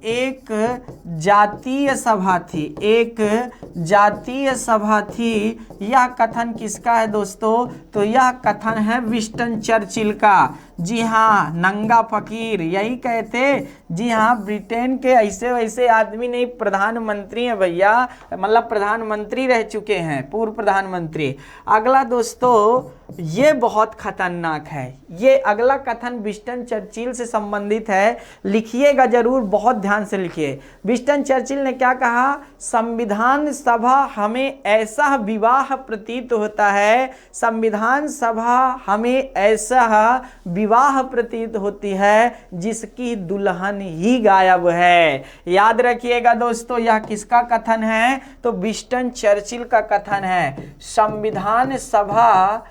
एक जातीय सभा थी। एक जातीय सभा थी। यह कथन किसका है दोस्तों? तो यह कथन है विंस्टन चर्चिल का। जी हाँ, नंगा फकीर यही कहते। जी हाँ, ब्रिटेन के ऐसे वैसे आदमी नहीं, प्रधानमंत्री हैं भैया, मतलब प्रधानमंत्री रह चुके हैं, पूर्व प्रधानमंत्री। अगला दोस्तों, ये बहुत खतरनाक है। ये अगला कथन विंस्टन चर्चिल से संबंधित है, लिखिएगा जरूर, बहुत ध्यान से लिखिए। विंस्टन चर्चिल ने क्या कहा? संविधान सभा हमें ऐसा विवाह प्रतीत होता है, संविधान सभा हमें ऐसा विवाह प्रतीत होती है जिसकी दुल्हन ही गायब है। याद रखिएगा दोस्तों, यह किसका कथन है? तो विंस्टन चर्चिल का कथन है। संविधान सभा,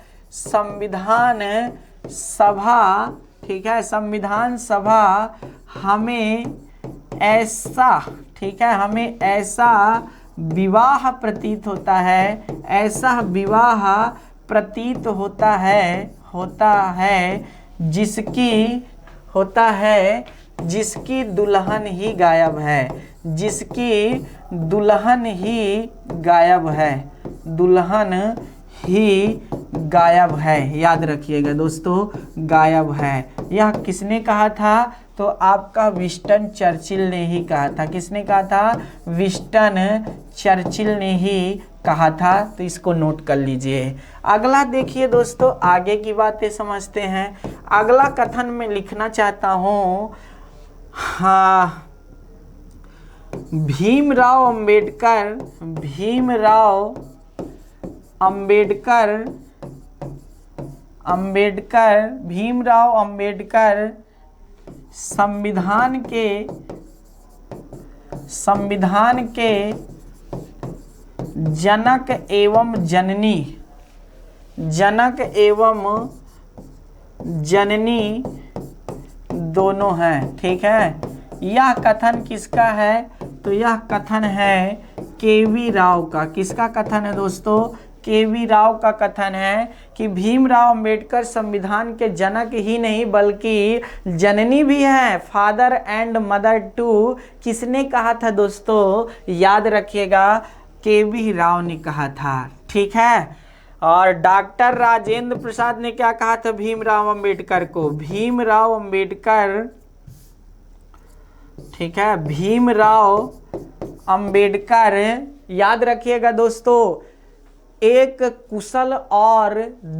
ठीक है, संविधान सभा हमें ऐसा, ठीक है, हमें ऐसा विवाह प्रतीत होता है, ऐसा विवाह प्रतीत होता है जिसकी दुल्हन ही गायब है। जिसकी दुल्हन ही गायब है। दुल्हन ही गायब है। याद रखिएगा दोस्तों, गायब है। यह किसने कहा था? तो आपका विंस्टन चर्चिल ने ही कहा था। किसने कहा था? विंस्टन चर्चिल ने ही कहा था। तो इसको नोट कर लीजिए। अगला देखिए दोस्तों, आगे की बातें समझते हैं। अगला कथन मैं लिखना चाहता हूँ, हाँ, भीमराव अंबेडकर संविधान के जनक एवं जननी दोनों हैं। ठीक है, यह कथन किसका है? तो यह कथन है केवी राव का। किसका कथन है दोस्तों? केवी राव का कथन है कि भीमराव अंबेडकर संविधान के जनक ही नहीं बल्कि जननी भी हैं, फादर एंड मदर टू। किसने कहा था दोस्तों? याद रखिएगा, केवी राव ने कहा था। ठीक है, और डॉक्टर राजेंद्र प्रसाद ने क्या कहा था भीमराव अंबेडकर को? भीमराव अंबेडकर, ठीक है, भीमराव अंबेडकर, याद रखिएगा दोस्तों, एक कुशल और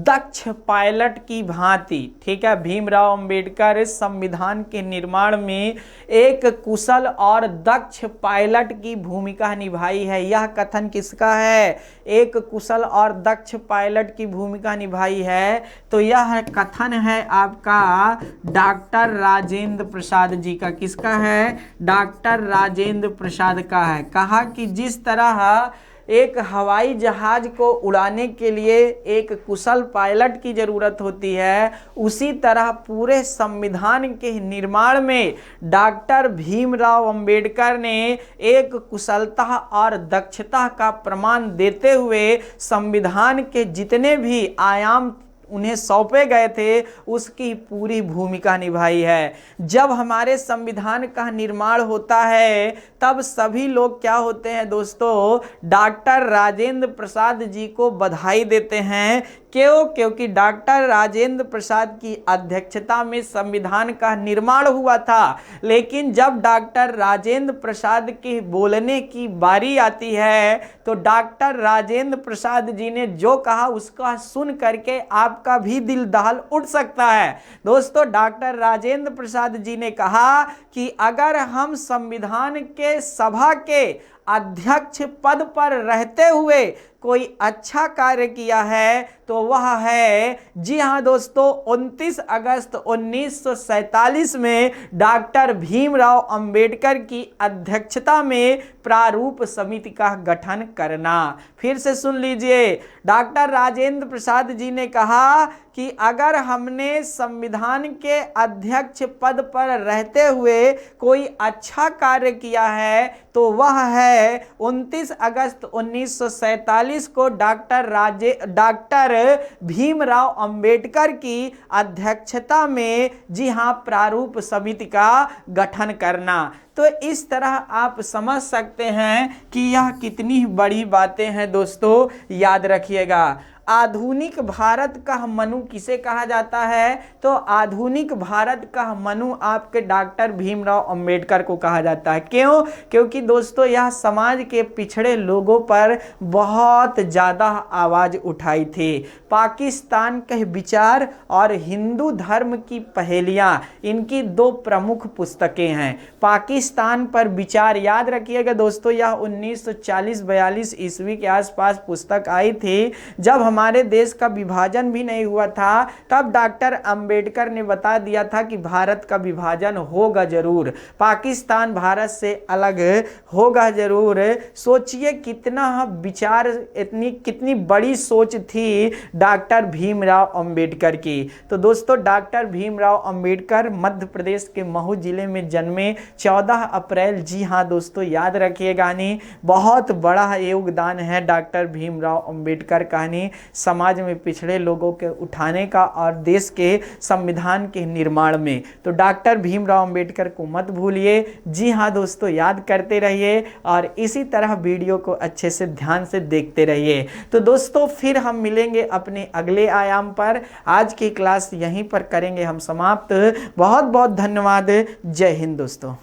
दक्ष पायलट की भांति। ठीक है, भीमराव अंबेडकर संविधान के निर्माण में एक कुशल और दक्ष पायलट की भूमिका निभाई है। यह कथन किसका है? एक कुशल और दक्ष पायलट की भूमिका निभाई है। तो यह कथन है आपका डॉक्टर राजेंद्र प्रसाद जी का। किसका है? डॉक्टर राजेंद्र प्रसाद का है। कहा कि जिस तरह एक हवाई जहाज को उड़ाने के लिए एक कुशल पायलट की ज़रूरत होती है, उसी तरह पूरे संविधान के निर्माण में डॉक्टर भीमराव अंबेडकर ने एक कुशलता और दक्षता का प्रमाण देते हुए संविधान के जितने भी आयाम उन्हें सौंपे गए थे उसकी पूरी भूमिका निभाई है। जब हमारे संविधान का निर्माण होता है तब सभी लोग क्या होते हैं दोस्तों? डॉक्टर राजेंद्र प्रसाद जी को बधाई देते हैं क्यों? क्योंकि डॉक्टर राजेंद्र प्रसाद की अध्यक्षता में संविधान का निर्माण हुआ था। लेकिन जब डॉक्टर राजेंद्र प्रसाद के बोलने की बारी आती है तो डॉक्टर राजेंद्र प्रसाद जी ने जो कहा उसका सुन करके आपका भी दिल दहल उठ सकता है। दोस्तों, डॉक्टर राजेंद्र प्रसाद जी ने कहा कि अगर हम संविधान के सभा के अध्यक्ष पद पर रहते हुए कोई अच्छा कार्य किया है तो वह है, जी हाँ दोस्तों, 29 अगस्त 1947 में डॉक्टर भीमराव अंबेडकर की अध्यक्षता में प्रारूप समिति का गठन करना। फिर से सुन लीजिए, डॉक्टर राजेंद्र प्रसाद जी ने कहा कि अगर हमने संविधान के अध्यक्ष पद पर रहते हुए कोई अच्छा कार्य किया है तो वह है 29 अगस्त 1947 को डॉक्टर भीमराव अंबेडकर की अध्यक्षता में, जी हाँ, प्रारूप समिति का गठन करना। तो इस तरह आप समझ सकते हैं कि यह कितनी बड़ी बातें हैं। दोस्तों, याद रखिएगा, आधुनिक भारत का मनु किसे कहा जाता है? तो आधुनिक भारत का मनु आपके डॉक्टर भीमराव अंबेडकर को कहा जाता है। क्यों? क्योंकि दोस्तों यह समाज के पिछड़े लोगों पर बहुत ज़्यादा आवाज़ उठाई थी। पाकिस्तान के विचार और हिंदू धर्म की पहेलियाँ, इनकी दो प्रमुख पुस्तकें हैं। पाकिस्तान पर विचार, याद रखिएगा दोस्तों, यह 1940-42 ईस्वी के आसपास पुस्तक आई थी। जब हमारे देश का विभाजन भी नहीं हुआ था तब डॉक्टर अंबेडकर ने बता दिया था कि भारत का विभाजन होगा जरूर, पाकिस्तान भारत से अलग होगा जरूर। सोचिए कितना विचार, कितनी बड़ी सोच थी डॉक्टर भीमराव अंबेडकर की। तो दोस्तों, डॉक्टर भीमराव अंबेडकर मध्य प्रदेश के महू जिले में जन्मे 14 अप्रैल, जी हाँ दोस्तों, याद रखिएगा, बहुत बड़ा योगदान है डॉक्टर भीमराव अंबेडकर का समाज में पिछड़े लोगों के उठाने का और देश के संविधान के निर्माण में। तो डॉक्टर भीमराव अंबेडकर को मत भूलिए। जी हाँ दोस्तों, याद करते रहिए और इसी तरह वीडियो को अच्छे से ध्यान से देखते रहिए। तो दोस्तों, फिर हम मिलेंगे अपने अगले आयाम पर। आज की क्लास यहीं पर करेंगे हम समाप्त। बहुत बहुत धन्यवाद। जय हिंद दोस्तों।